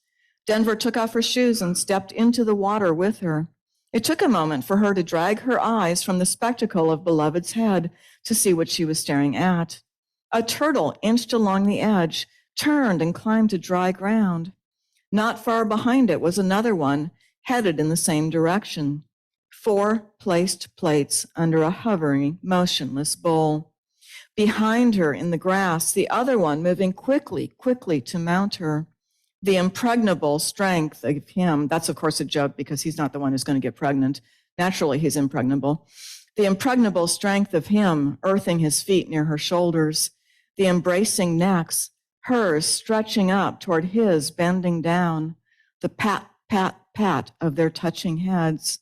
Denver took off her shoes and stepped into the water with her. It took a moment for her to drag her eyes from the spectacle of beloved's head to see what she was staring at. A turtle inched along the edge, turned and climbed to dry ground. Not far behind it was another one, headed in the same direction. 4 placed plates under a hovering, motionless bowl. Behind her in the grass, the other one moving quickly to mount her. The impregnable strength of him, that's of course a joke because he's not the one who's going to get pregnant. Naturally, he's impregnable. The impregnable strength of him earthing his feet near her shoulders. The embracing necks, hers stretching up toward his bending down. The pat, pat, pat of their touching heads.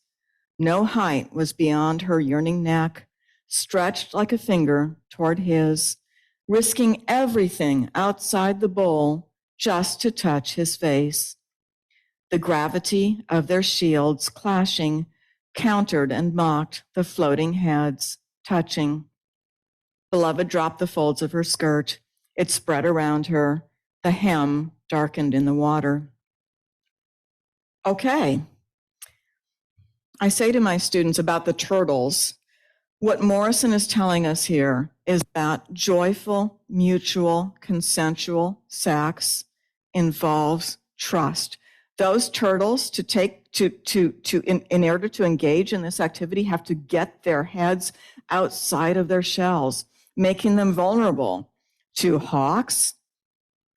No height was beyond her yearning neck, stretched like a finger toward his, risking everything outside the bowl just to touch his face. The gravity of their shields clashing countered and mocked the floating heads, touching. Beloved dropped the folds of her skirt. It spread around her. The hem darkened in the water. Okay. I say to my students about the turtles, what Morrison is telling us here is that joyful, mutual, consensual sex involves trust. Those turtles in order to engage in this activity have to get their heads outside of their shells, making them vulnerable to hawks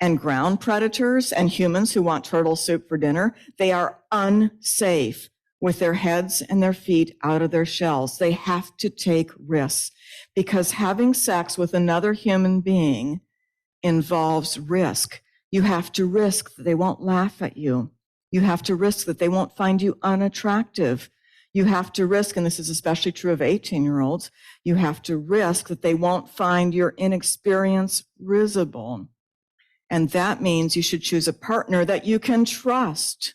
and ground predators and humans who want turtle soup for dinner. They are unsafe with their heads and their feet out of their shells. They have to take risks because having sex with another human being involves risk. You have to risk that they won't laugh at you. You have to risk that they won't find you unattractive. You have to risk, and this is especially true of 18-year-olds, you have to risk that they won't find your inexperience risible. And that means you should choose a partner that you can trust.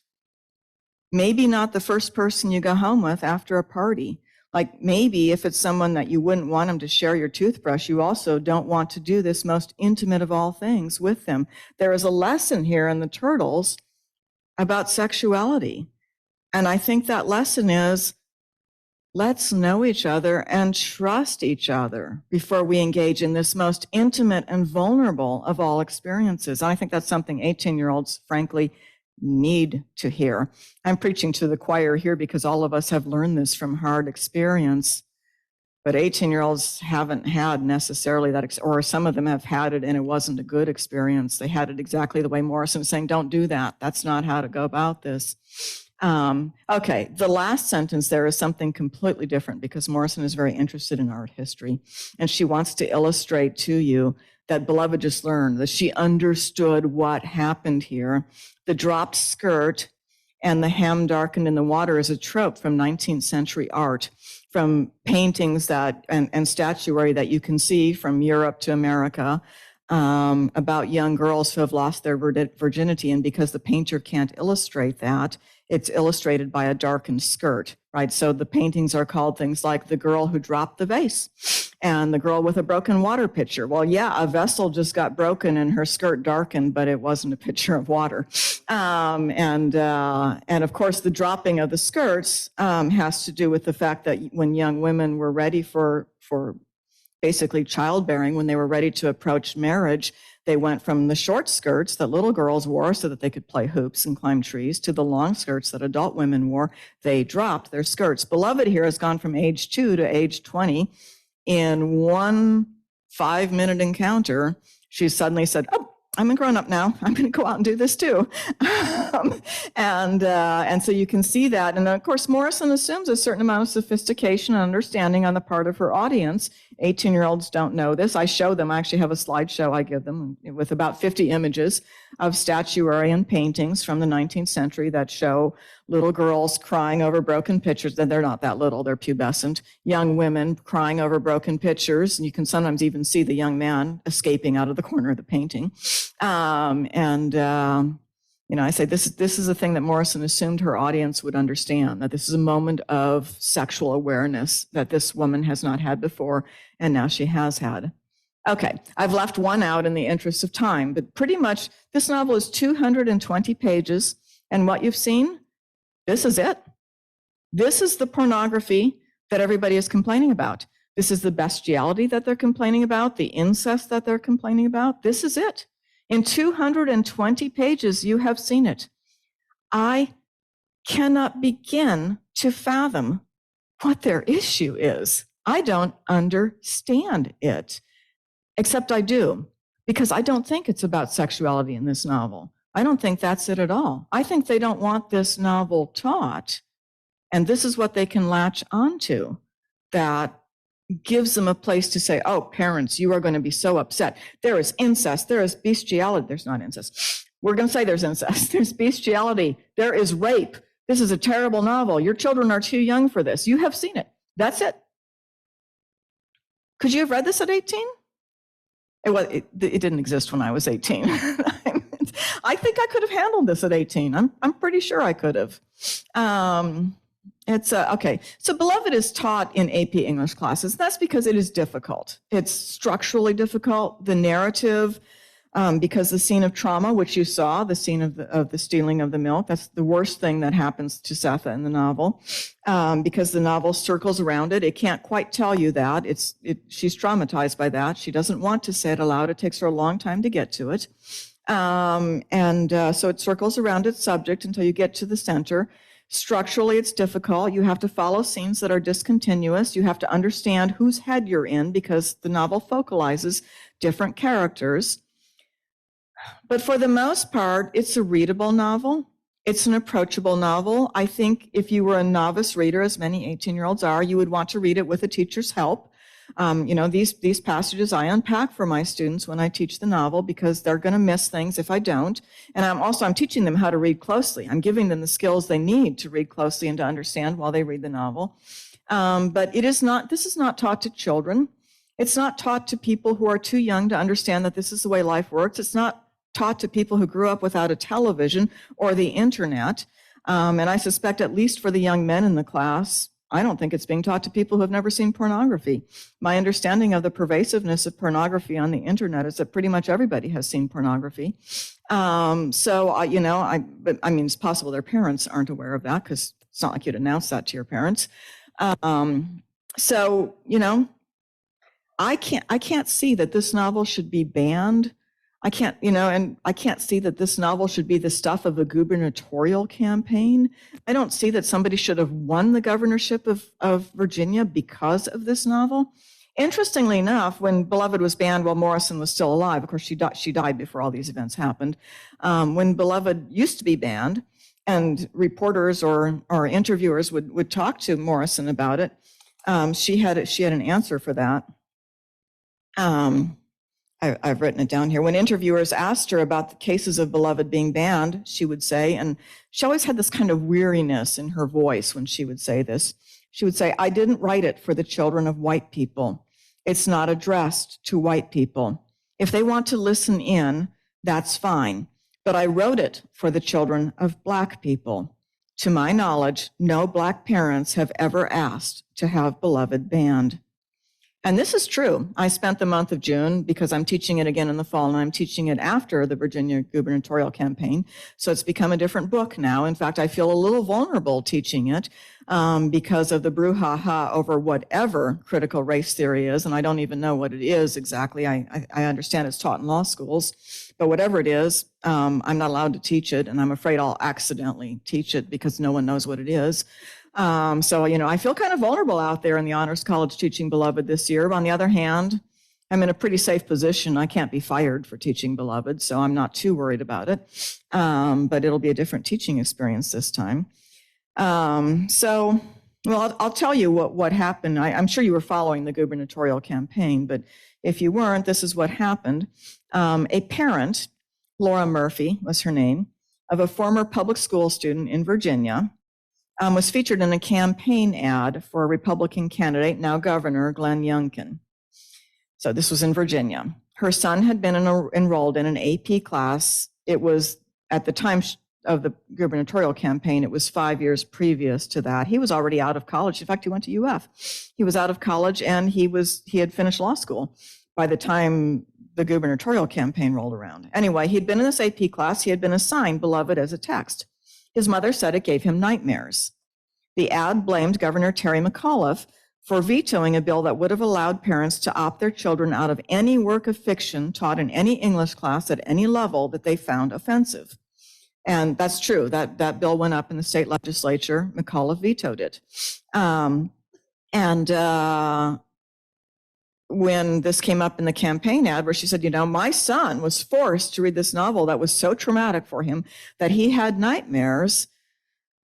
Maybe not the first person you go home with after a party. Like maybe if it's someone that you wouldn't want them to share your toothbrush, you also don't want to do this most intimate of all things with them. There is a lesson here in the turtles about sexuality. And I think that lesson is, let's know each other and trust each other before we engage in this most intimate and vulnerable of all experiences. And I think that's something 18-year-olds, frankly, need to hear. I'm preaching to the choir here because all of us have learned this from hard experience. But 18-year-olds haven't had necessarily that, or some of them have had it and it wasn't a good experience. They had it exactly the way Morrison was saying, don't do that. That's not how to go about this. Okay, the last sentence there is something completely different because Morrison is very interested in art history. And she wants to illustrate to you that Beloved just learned, that she understood what happened here. The dropped skirt and the hem darkened in the water is a trope from 19th century art, from paintings that and statuary that you can see from Europe to America about young girls who have lost their virginity. And because the painter can't illustrate that, it's illustrated by a darkened skirt, right? So the paintings are called things like The Girl Who Dropped the Vase and The Girl with a Broken Water Pitcher. Well, yeah, a vessel just got broken and her skirt darkened, but it wasn't a pitcher of water. And of course, the dropping of the skirts has to do with the fact that when young women were ready for basically childbearing, when they were ready to approach marriage, they went from the short skirts that little girls wore so that they could play hoops and climb trees to the long skirts that adult women wore. They dropped their skirts. Beloved here has gone from age 2 to age 20. In one 5-minute encounter, she suddenly said, oh, I'm a grown-up now. I'm going to go out and do this too. And so you can see that. And of course, Morrison assumes a certain amount of sophistication and understanding on the part of her audience. 18-year-olds don't know this. I show them. I actually have a slideshow I give them with about 50 images of statuary and paintings from the 19th century that show little girls crying over broken pitchers, and they're not that little, they're pubescent, young women crying over broken pitchers, and you can sometimes even see the young man escaping out of the corner of the painting. I say this is a thing that Morrison assumed her audience would understand, that this is a moment of sexual awareness that this woman has not had before, and now she has had. Okay, I've left one out in the interest of time, but pretty much this novel is 220 pages, and what you've seen, this is it. This is the pornography that everybody is complaining about. This is the bestiality that they're complaining about, the incest that they're complaining about. This is it. In 220 pages, you have seen it. I cannot begin to fathom what their issue is. I don't understand it, except I do, because I don't think it's about sexuality in this novel. I don't think that's it at all. I think they don't want this novel taught, and this is what they can latch onto that gives them a place to say, oh, parents, you are going to be so upset. There is incest, there is bestiality. There's not incest. We're going to say there's incest. There's bestiality. There is rape. This is a terrible novel. Your children are too young for this. You have seen it. That's it. Could you have read this at 18? It didn't exist when I was 18. I think I could have handled this at 18. I'm pretty sure I could have. Okay. So Beloved is taught in AP English classes. That's because it is difficult. It's structurally difficult. The narrative, because the scene of trauma, which you saw, the scene of the stealing of the milk, that's the worst thing that happens to Setha in the novel, because the novel circles around it. It can't quite tell you that. She's traumatized by that. She doesn't want to say it aloud. It takes her a long time to get to it. So it circles around its subject until you get to the center. Structurally, it's difficult. You have to follow scenes that are discontinuous. You have to understand whose head you're in because the novel focalizes different characters. But for the most part, it's a readable novel. It's an approachable novel. I think if you were a novice reader, as many 18-year-olds are, you would want to read it with a teacher's help. These passages I unpack for my students when I teach the novel because they're going to miss things if I don't. And I'm teaching them how to read closely. I'm giving them the skills they need to read closely and to understand while they read the novel. But this is not taught to children. It's not taught to people who are too young to understand that this is the way life works. It's not taught to people who grew up without a television or the internet. And I suspect at least for the young men in the class, I don't think it's being taught to people who have never seen pornography. My understanding of the pervasiveness of pornography on the internet is that pretty much everybody has seen pornography. It's possible their parents aren't aware of that because it's not like you'd announce that to your parents. I can't see that this novel should be banned. I can't see that this novel should be the stuff of a gubernatorial campaign. I don't see that somebody should have won the governorship of Virginia because of this novel. Interestingly enough, when Beloved was banned while Morrison was still alive, of course she died before all these events happened. When Beloved used to be banned, and reporters or interviewers would talk to Morrison about it, she had an answer for that. I've written it down here. When interviewers asked her about the cases of Beloved being banned, she would say, and she always had this kind of weariness in her voice when she would say this. She would say, I didn't write it for the children of white people. It's not addressed to white people. If they want to listen in, that's fine. But I wrote it for the children of Black people. To my knowledge, no Black parents have ever asked to have Beloved banned. And this is true. I spent the month of June, because I'm teaching it again in the fall, and I'm teaching it after the Virginia gubernatorial campaign. So it's become a different book now. In fact, I feel a little vulnerable teaching it because of the brouhaha over whatever critical race theory is. And I don't even know what it is exactly. I understand it's taught in law schools, but whatever it is, I'm not allowed to teach it. And I'm afraid I'll accidentally teach it because no one knows what it is. I feel kind of vulnerable out there in the Honors College teaching Beloved this year. But on the other hand, I'm in a pretty safe position. I can't be fired for teaching Beloved, so I'm not too worried about it. But it'll be a different teaching experience this time. I'll tell you what happened. I'm sure you were following the gubernatorial campaign, but if you weren't, this is what happened. A parent, Laura Murphy was her name, of a former public school student in Virginia, was featured in a campaign ad for a Republican candidate, now Governor Glenn Youngkin. So this was in Virginia. Her son had been enrolled in an AP class. It was at the time of the gubernatorial campaign, it was 5 years previous to that. He was already out of college. In fact, he went to UF. He was out of college and he had finished law school by the time the gubernatorial campaign rolled around. Anyway, he'd been in this AP class. He had been assigned Beloved as a text. His mother said it gave him nightmares. The ad blamed Governor Terry McAuliffe for vetoing a bill that would have allowed parents to opt their children out of any work of fiction taught in any English class at any level that they found offensive. And that's true. That bill went up in the state legislature. McAuliffe vetoed it. When this came up in the campaign ad where she said, my son was forced to read this novel that was so traumatic for him that he had nightmares,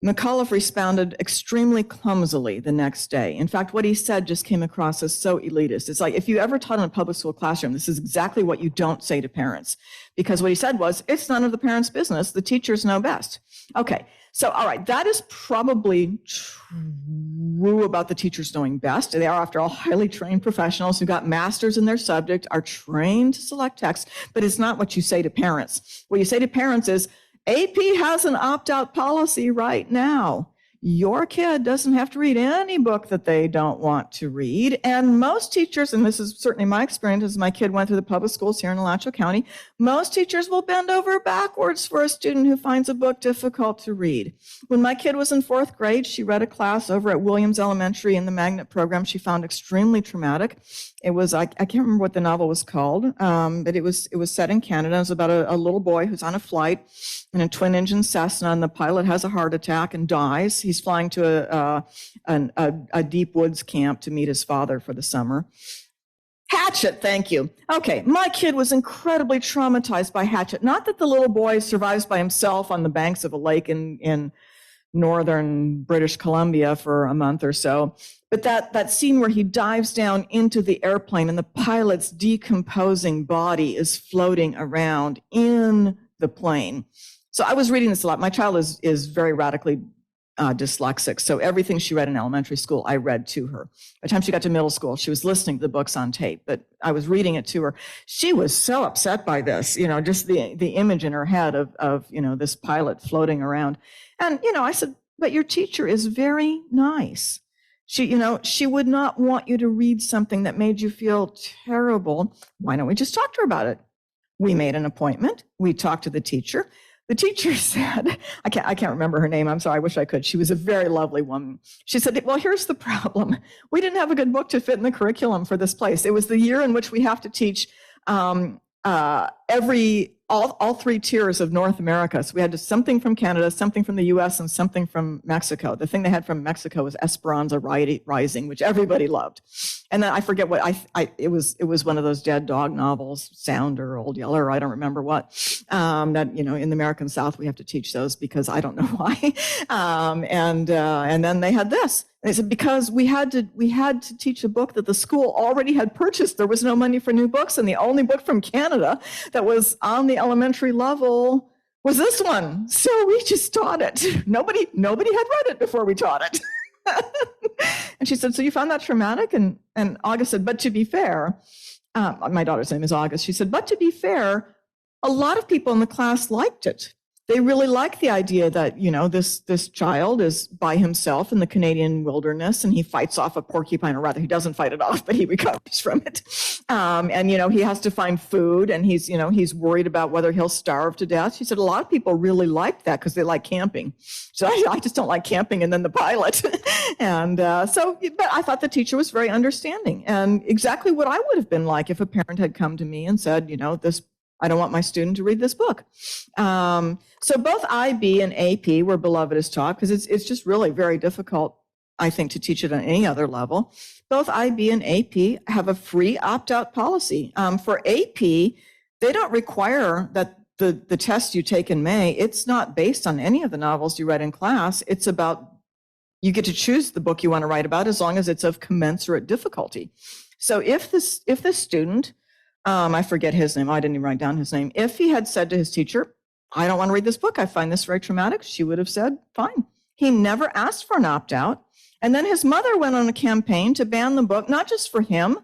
McAuliffe responded extremely clumsily the next day. In fact, what he said just came across as so elitist. It's like, if you ever taught in a public school classroom, this is exactly what you don't say to parents. Because what he said was, it's none of the parents' business. The teachers know best. Okay, so all right, that is probably true about the teachers knowing best. They are, after all, highly trained professionals who got masters in their subject, are trained to select text, but it's not what you say to parents. What you say to parents is, AP has an opt-out policy right now. Your kid doesn't have to read any book that they don't want to read. And most teachers, and this is certainly my experience as my kid went through the public schools here in Alachua County, most teachers will bend over backwards for a student who finds a book difficult to read. When my kid was in 4th grade, she read a class over at Williams Elementary in the magnet program she found extremely traumatic. It was, I can't remember what the novel was called, but it was set in Canada. It was about a little boy who's on a flight in a twin-engine Cessna, and the pilot has a heart attack and dies. He's flying to a deep woods camp to meet his father for the summer. Hatchet, thank you. Okay, my kid was incredibly traumatized by Hatchet. Not that the little boy survives by himself on the banks of a lake in northern British Columbia for a month or so, but that scene where he dives down into the airplane and the pilot's decomposing body is floating around in the plane. So I was reading this a lot. My child is very radically dyslexic. So everything she read in elementary school, I read to her. By the time she got to middle school, she was listening to the books on tape, but I was reading it to her. She was so upset by this, just the image in her head of this pilot floating around. And, I said, but your teacher is very nice. She would not want you to read something that made you feel terrible. Why don't we just talk to her about it? We made an appointment. We talked to the teacher. The teacher said, I can't remember her name. I'm sorry. I wish I could. She was a very lovely woman. She said, well, here's the problem. We didn't have a good book to fit in the curriculum for this place. It was the year in which we have to teach all 3 tiers of North America. So we had something from Canada, something from the US, and something from Mexico. The thing they had from Mexico was Esperanza Rising, which everybody loved. And then I forget what it was one of those dead dog novels, Sounder, Old Yeller, I don't remember what, that, in the American South, we have to teach those because I don't know why. And then they had this. They said, because we had to teach a book that the school already had purchased. There was no money for new books. And the only book from Canada that was on the elementary level was this one. So we just taught it. Nobody had read it before we taught it. And she said, so you found that traumatic? And August said, but to be fair, my daughter's name is August. She said, but to be fair, a lot of people in the class liked it. They really like the idea that, this child is by himself in the Canadian wilderness and he fights off a porcupine, or rather he doesn't fight it off, but he recovers from it. And he has to find food and he's worried about whether he'll starve to death. She said a lot of people really liked that because they like camping. So I just don't like camping, and then the pilot. And but I thought the teacher was very understanding, and exactly what I would have been like if a parent had come to me and said, I don't want my student to read this book. So both IB and AP were Beloved as taught, because it's just really very difficult, I think, to teach it on any other level. Both IB and AP have a free opt-out policy. For AP, they don't require that the test you take in May, it's not based on any of the novels you read in class. It's about, you get to choose the book you want to write about as long as it's of commensurate difficulty. So if this student, I forget his name. I didn't even write down his name. If he had said to his teacher, I don't want to read this book, I find this very traumatic, she would have said, fine. He never asked for an opt-out. And then his mother went on a campaign to ban the book, not just for him,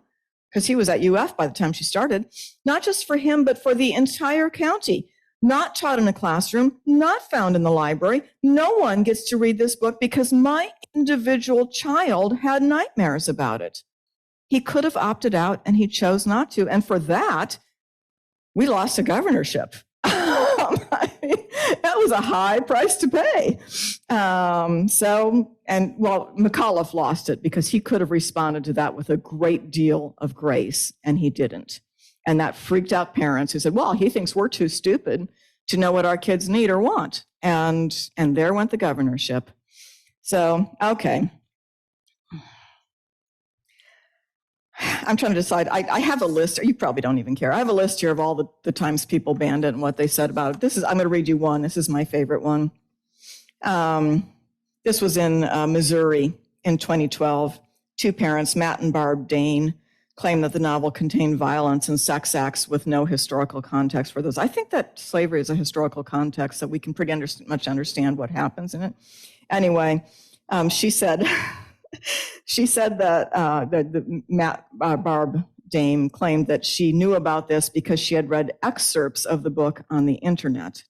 because he was at UF by the time she started, not just for him, but for the entire county. Not taught in a classroom, not found in the library. No one gets to read this book because my individual child had nightmares about it. He could have opted out and he chose not to. And for that, we lost a governorship. That was a high price to pay. McAuliffe lost it because he could have responded to that with a great deal of grace, and he didn't. And that freaked out parents who said, well, he thinks we're too stupid to know what our kids need or want. And there went the governorship. So, okay. I'm trying to decide. I have a list. You probably don't even care. I have a list here of all the times people banned it and what they said about it. I'm going to read you one. This is my favorite one. This was in Missouri in 2012. Two parents, Matt and Barb Dane, claimed that the novel contained violence and sex acts with no historical context for those. I think that slavery is a historical context, so we can pretty much understand what happens in it. Anyway, she said that Barb Dame claimed that she knew about this because she had read excerpts of the book on the internet.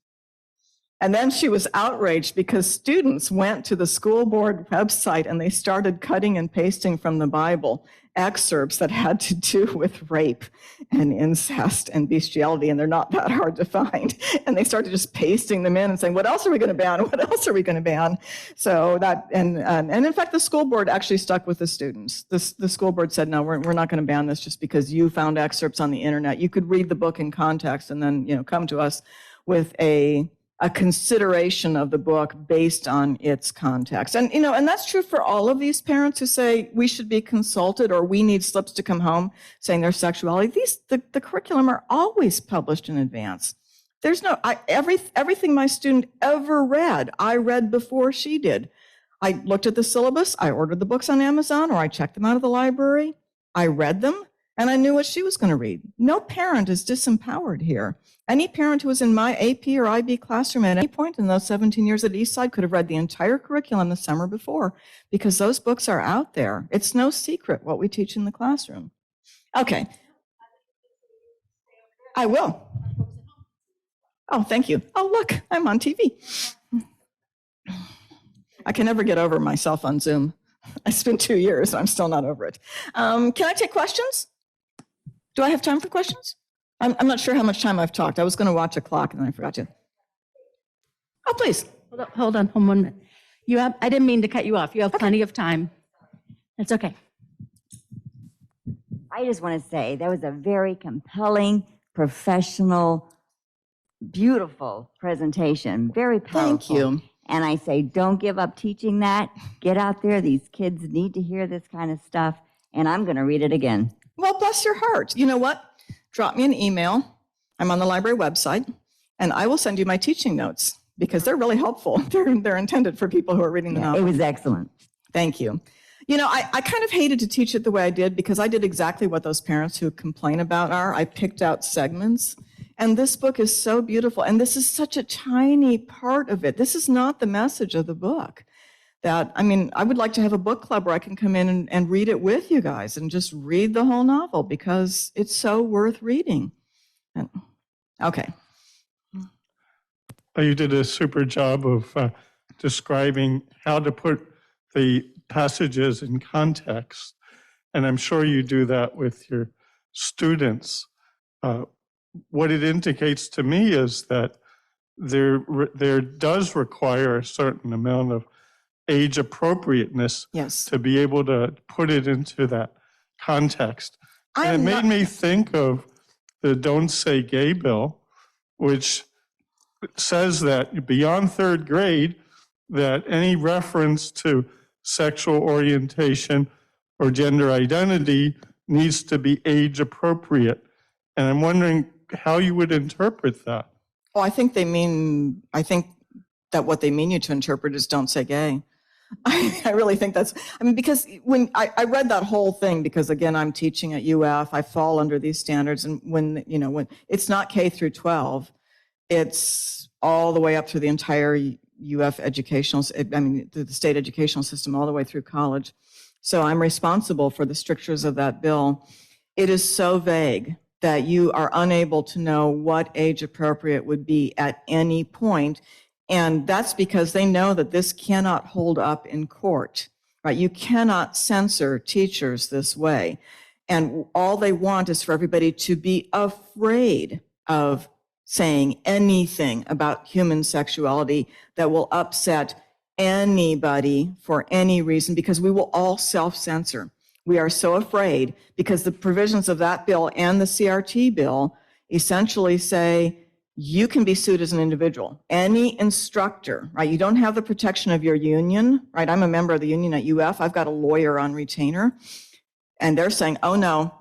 And then she was outraged because students went to the school board website and they started cutting and pasting from the Bible excerpts that had to do with rape and incest and bestiality, and they're not that hard to find. And they started just pasting them in and saying, what else are we going to ban? What else are we going to ban? So that, and in fact, the school board actually stuck with the students. The school board said, no, we're not going to ban this just because you found excerpts on the internet. You could read the book in context and then, come to us with a consideration of the book based on its context. And, and that's true for all of these parents who say we should be consulted or we need slips to come home saying their sexuality. The curriculum are always published in advance. There's everything my student ever read, I read before she did. I looked at the syllabus, I ordered the books on Amazon, or I checked them out of the library. I read them, and I knew what she was going to read. No parent is disempowered here. Any parent who was in my AP or IB classroom at any point in those 17 years at Eastside could have read the entire curriculum the summer before, because those books are out there. It's no secret what we teach in the classroom. Okay. I will. Oh, thank you. Oh, look, I'm on TV. I can never get over myself on Zoom. I spent 2 years, and I'm still not over it. Can I take questions? Do I have time for questions? I'm not sure how much time I've talked. I was going to watch a clock and then I forgot to. Oh, please. Hold on 1 minute. I didn't mean to cut you off. You have plenty of time. It's okay. I just want to say that was a very compelling, professional, beautiful presentation. Very powerful. Thank you. And I say, don't give up teaching that. Get out there. These kids need to hear this kind of stuff. And I'm going to read it again. Well, bless your heart. You know what? Drop me an email. I'm on the library website, and I will send you my teaching notes because they're really helpful. They're intended for people who are reading the novel. It was excellent. Thank you. I kind of hated to teach it the way I did because I did exactly what those parents who complain about are. I picked out segments, and this book is so beautiful, and this is such a tiny part of it. This is not the message of the book. I would like to have a book club where I can come in and read it with you guys and just read the whole novel because it's so worth reading. Okay. You did a super job of describing how to put the passages in context. And I'm sure you do that with your students. What it indicates to me is that there does require a certain amount of age appropriateness to be able to put it into that context. And it made me think of the Don't Say Gay bill, which says that beyond third grade, that any reference to sexual orientation or gender identity needs to be age appropriate. And I'm wondering how you would interpret that. Well, I think that what they mean you to interpret is don't say gay. I really think because when I read that whole thing, because again, I'm teaching at UF, I fall under these standards. And when it's not K through 12, it's all the way up through the entire UF educational, through the state educational system all the way through college. So I'm responsible for the strictures of that bill. It is so vague that you are unable to know what age appropriate would be at any point. And that's because they know that this cannot hold up in court, right? You cannot censor teachers this way. And all they want is for everybody to be afraid of saying anything about human sexuality that will upset anybody for any reason, because we will all self-censor. We are so afraid because the provisions of that bill and the CRT bill essentially say you can be sued as an individual. Any instructor, right? You don't have the protection of your union, right? I'm a member of the union at UF. I've got a lawyer on retainer, and they're saying, oh no,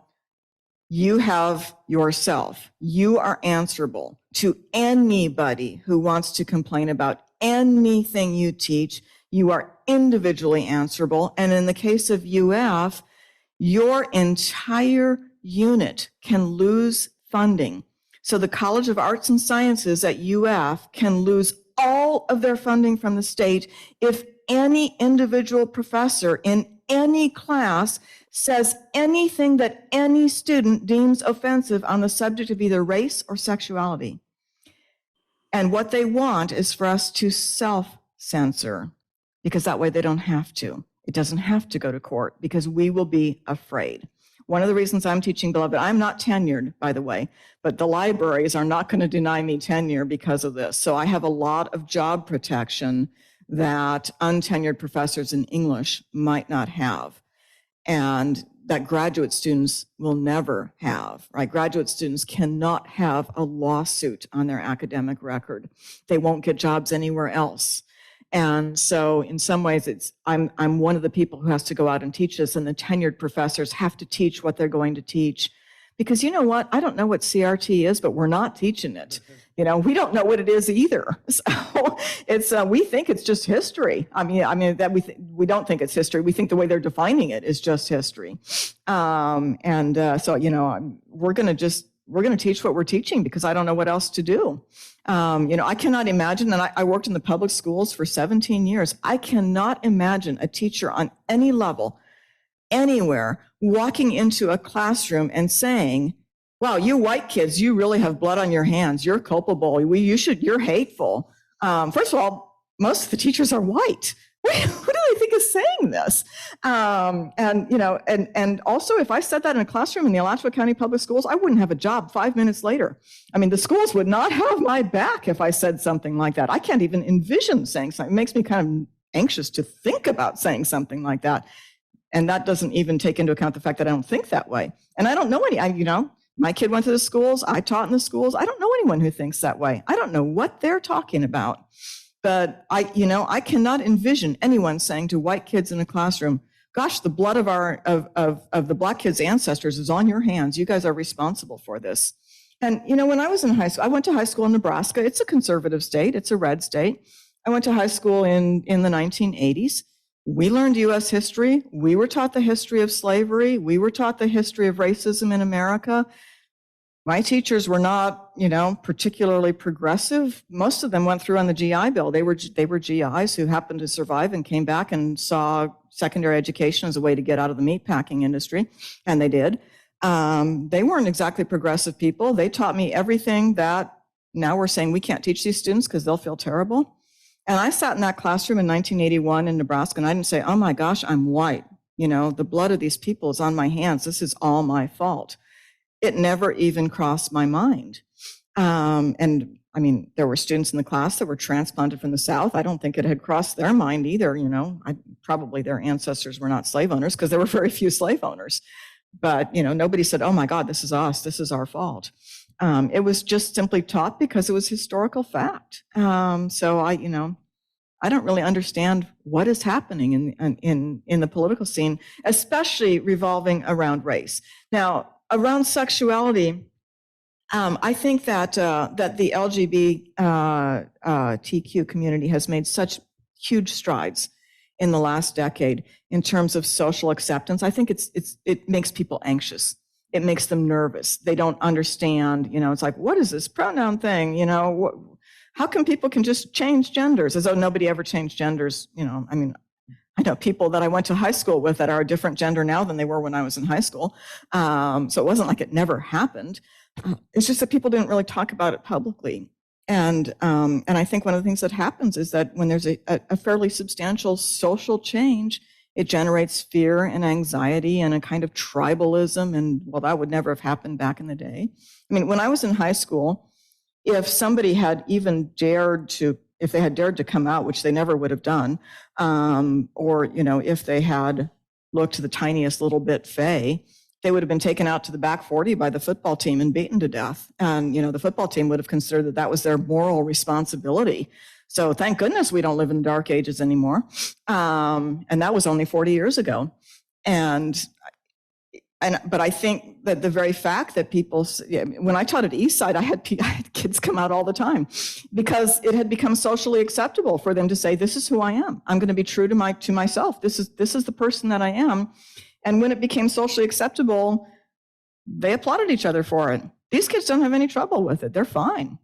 you have yourself. You are answerable to anybody who wants to complain about anything you teach. You are individually answerable. And in the case of UF, your entire unit can lose funding. So the College of Arts and Sciences at UF can lose all of their funding from the state if any individual professor in any class says anything that any student deems offensive on the subject of either race or sexuality. And what they want is for us to self-censor, because that way they don't have to. It doesn't have to go to court because we will be afraid. One of the reasons I'm teaching Beloved, I'm not tenured, by the way, but the libraries are not going to deny me tenure because of this. So I have a lot of job protection that untenured professors in English might not have, and that graduate students will never have, right? Graduate students cannot have a lawsuit on their academic record. They won't get jobs anywhere else. And so in some ways, I'm one of the people who has to go out and teach this, and the tenured professors have to teach what they're going to teach. Because you know what? I don't know what CRT is, but we're not teaching it. You know, we don't know what it is either. So it's we think it's just history. I mean that we don't think it's history. We think the way they're defining it is just history. So you know, we're going to teach what we're teaching because I don't know what else to do. You know, I cannot imagine, and I worked in the public schools for 17 years. I cannot imagine a teacher on any level, anywhere, walking into a classroom and saying, wow, you white kids, you really have blood on your hands. You're culpable. You're hateful. First of all, most of the teachers are white. Who do they think is saying this? And also, if I said that in a classroom in the Alachua County Public Schools, I wouldn't have a job 5 minutes later. I mean, the schools would not have my back if I said something like that. I can't even envision saying something. It makes me kind of anxious to think about saying something like that. And that doesn't even take into account the fact that I don't think that way. And I don't know my kid went to the schools. I taught in the schools. I don't know anyone who thinks that way. I don't know what they're talking about. But I cannot envision anyone saying to white kids in a classroom, gosh, the blood of the Black kids' ancestors is on your hands. You guys are responsible for this. And, when I was in high school, I went to high school in Nebraska. It's a conservative state. It's a red state. I went to high school in the 1980s. We learned U.S. history. We were taught the history of slavery. We were taught the history of racism in America. My teachers were not, particularly progressive. Most of them went through on the GI Bill. They were GIs who happened to survive and came back and saw secondary education as a way to get out of the meatpacking industry, and they did. They weren't exactly progressive people. They taught me everything that now we're saying we can't teach these students because they'll feel terrible. And I sat in that classroom in 1981 in Nebraska, and I didn't say, oh my gosh, I'm white. The blood of these people is on my hands. This is all my fault. It never even crossed my mind. And I mean, there were students in the class that were transplanted from the South. I don't think it had crossed their mind either. Probably their ancestors were not slave owners because there were very few slave owners. But, nobody said, oh my God, this is us. This is our fault. It was just simply taught because it was historical fact. So I don't really understand what is happening in the political scene, especially revolving around race. Now, around sexuality, I think that the LGBTQ community has made such huge strides in the last decade in terms of social acceptance. I think it makes people anxious. It makes them nervous. They don't understand, it's like, what is this pronoun thing? how come people can just change genders as though nobody ever changed genders? I mean, I know people that I went to high school with that are a different gender now than they were when I was in high school. So it wasn't like it never happened. It's just that people didn't really talk about it publicly. And I think one of the things that happens is that when there's a fairly substantial social change, it generates fear and anxiety and a kind of tribalism. And well, that would never have happened back in the day. I mean, when I was in high school, if somebody had even dared to, if they had dared to come out, which they never would have done, or, if they had looked the tiniest little bit fey, they would have been taken out to the back 40 by the football team and beaten to death. And, the football team would have considered that that was their moral responsibility. So thank goodness we don't live in dark ages anymore. And that was only 40 years ago. But I think that the very fact that people, when I taught at Eastside, I had kids come out all the time because it had become socially acceptable for them to say, this is who I am. I'm going to be true to myself. This is the person that I am. And when it became socially acceptable, they applauded each other for it. These kids don't have any trouble with it. They're fine.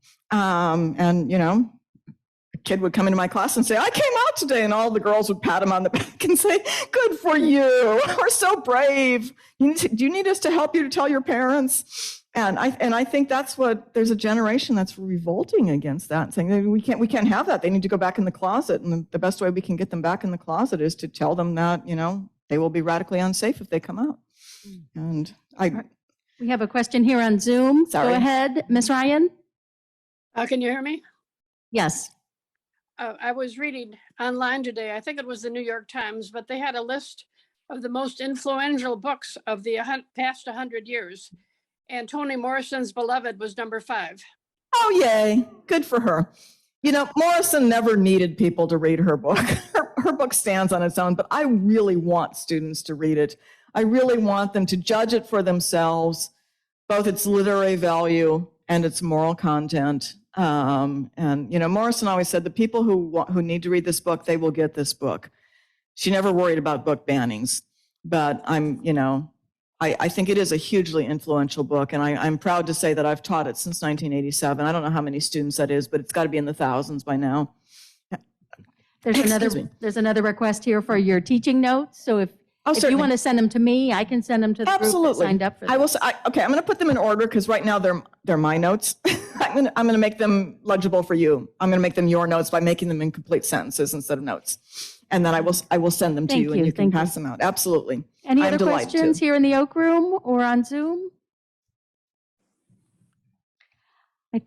A kid would come into my class and say, I came out today, and all the girls would pat him on the back and say, good for you. We're so brave. Do you need us to help you to tell your parents? And I think that's what, there's a generation that's revolting against that and saying, we can't have that. They need to go back in the closet. And the best way we can get them back in the closet is to tell them that, they will be radically unsafe if they come out. And We have a question here on Zoom. Sorry. Go ahead, Ms. Ryan. Can you hear me? Yes. I was reading online today, I think it was the New York Times, but they had a list of the most influential books of the past 100 years. And Toni Morrison's Beloved was number 5. Oh, yay. Good for her. Morrison never needed people to read her book. Her book stands on its own, but I really want students to read it. I really want them to judge it for themselves, both its literary value and its moral content. Morrison always said the people who need to read this book, they will get this book. She never worried about book bannings, but I think it is a hugely influential book, and I'm proud to say that I've taught it since 1987. I don't know how many students that is, but it's got to be in the thousands by now. There's another request here for your teaching notes. So if you certainly want to send them to me, I can send them to the group that signed up for I this. will. Okay, I'm going to put them in order because right now they're my notes. I'm going to make them legible for you. I'm going to make them your notes by making them in complete sentences instead of notes, and then I will send them to Thank you, and you, you can thank you. pass them out. Absolutely. Any I'm other delighted to. questions here in the Oak Room or on Zoom? I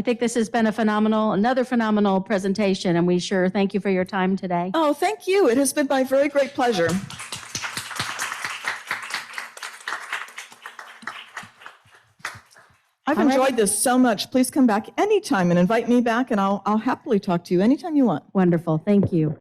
think this has been another phenomenal presentation, and we sure thank you for your time today. Oh, thank you. It has been my very great pleasure. I've All right. enjoyed this so much. Please come back anytime and invite me back, and I'll happily talk to you anytime you want. Wonderful, thank you.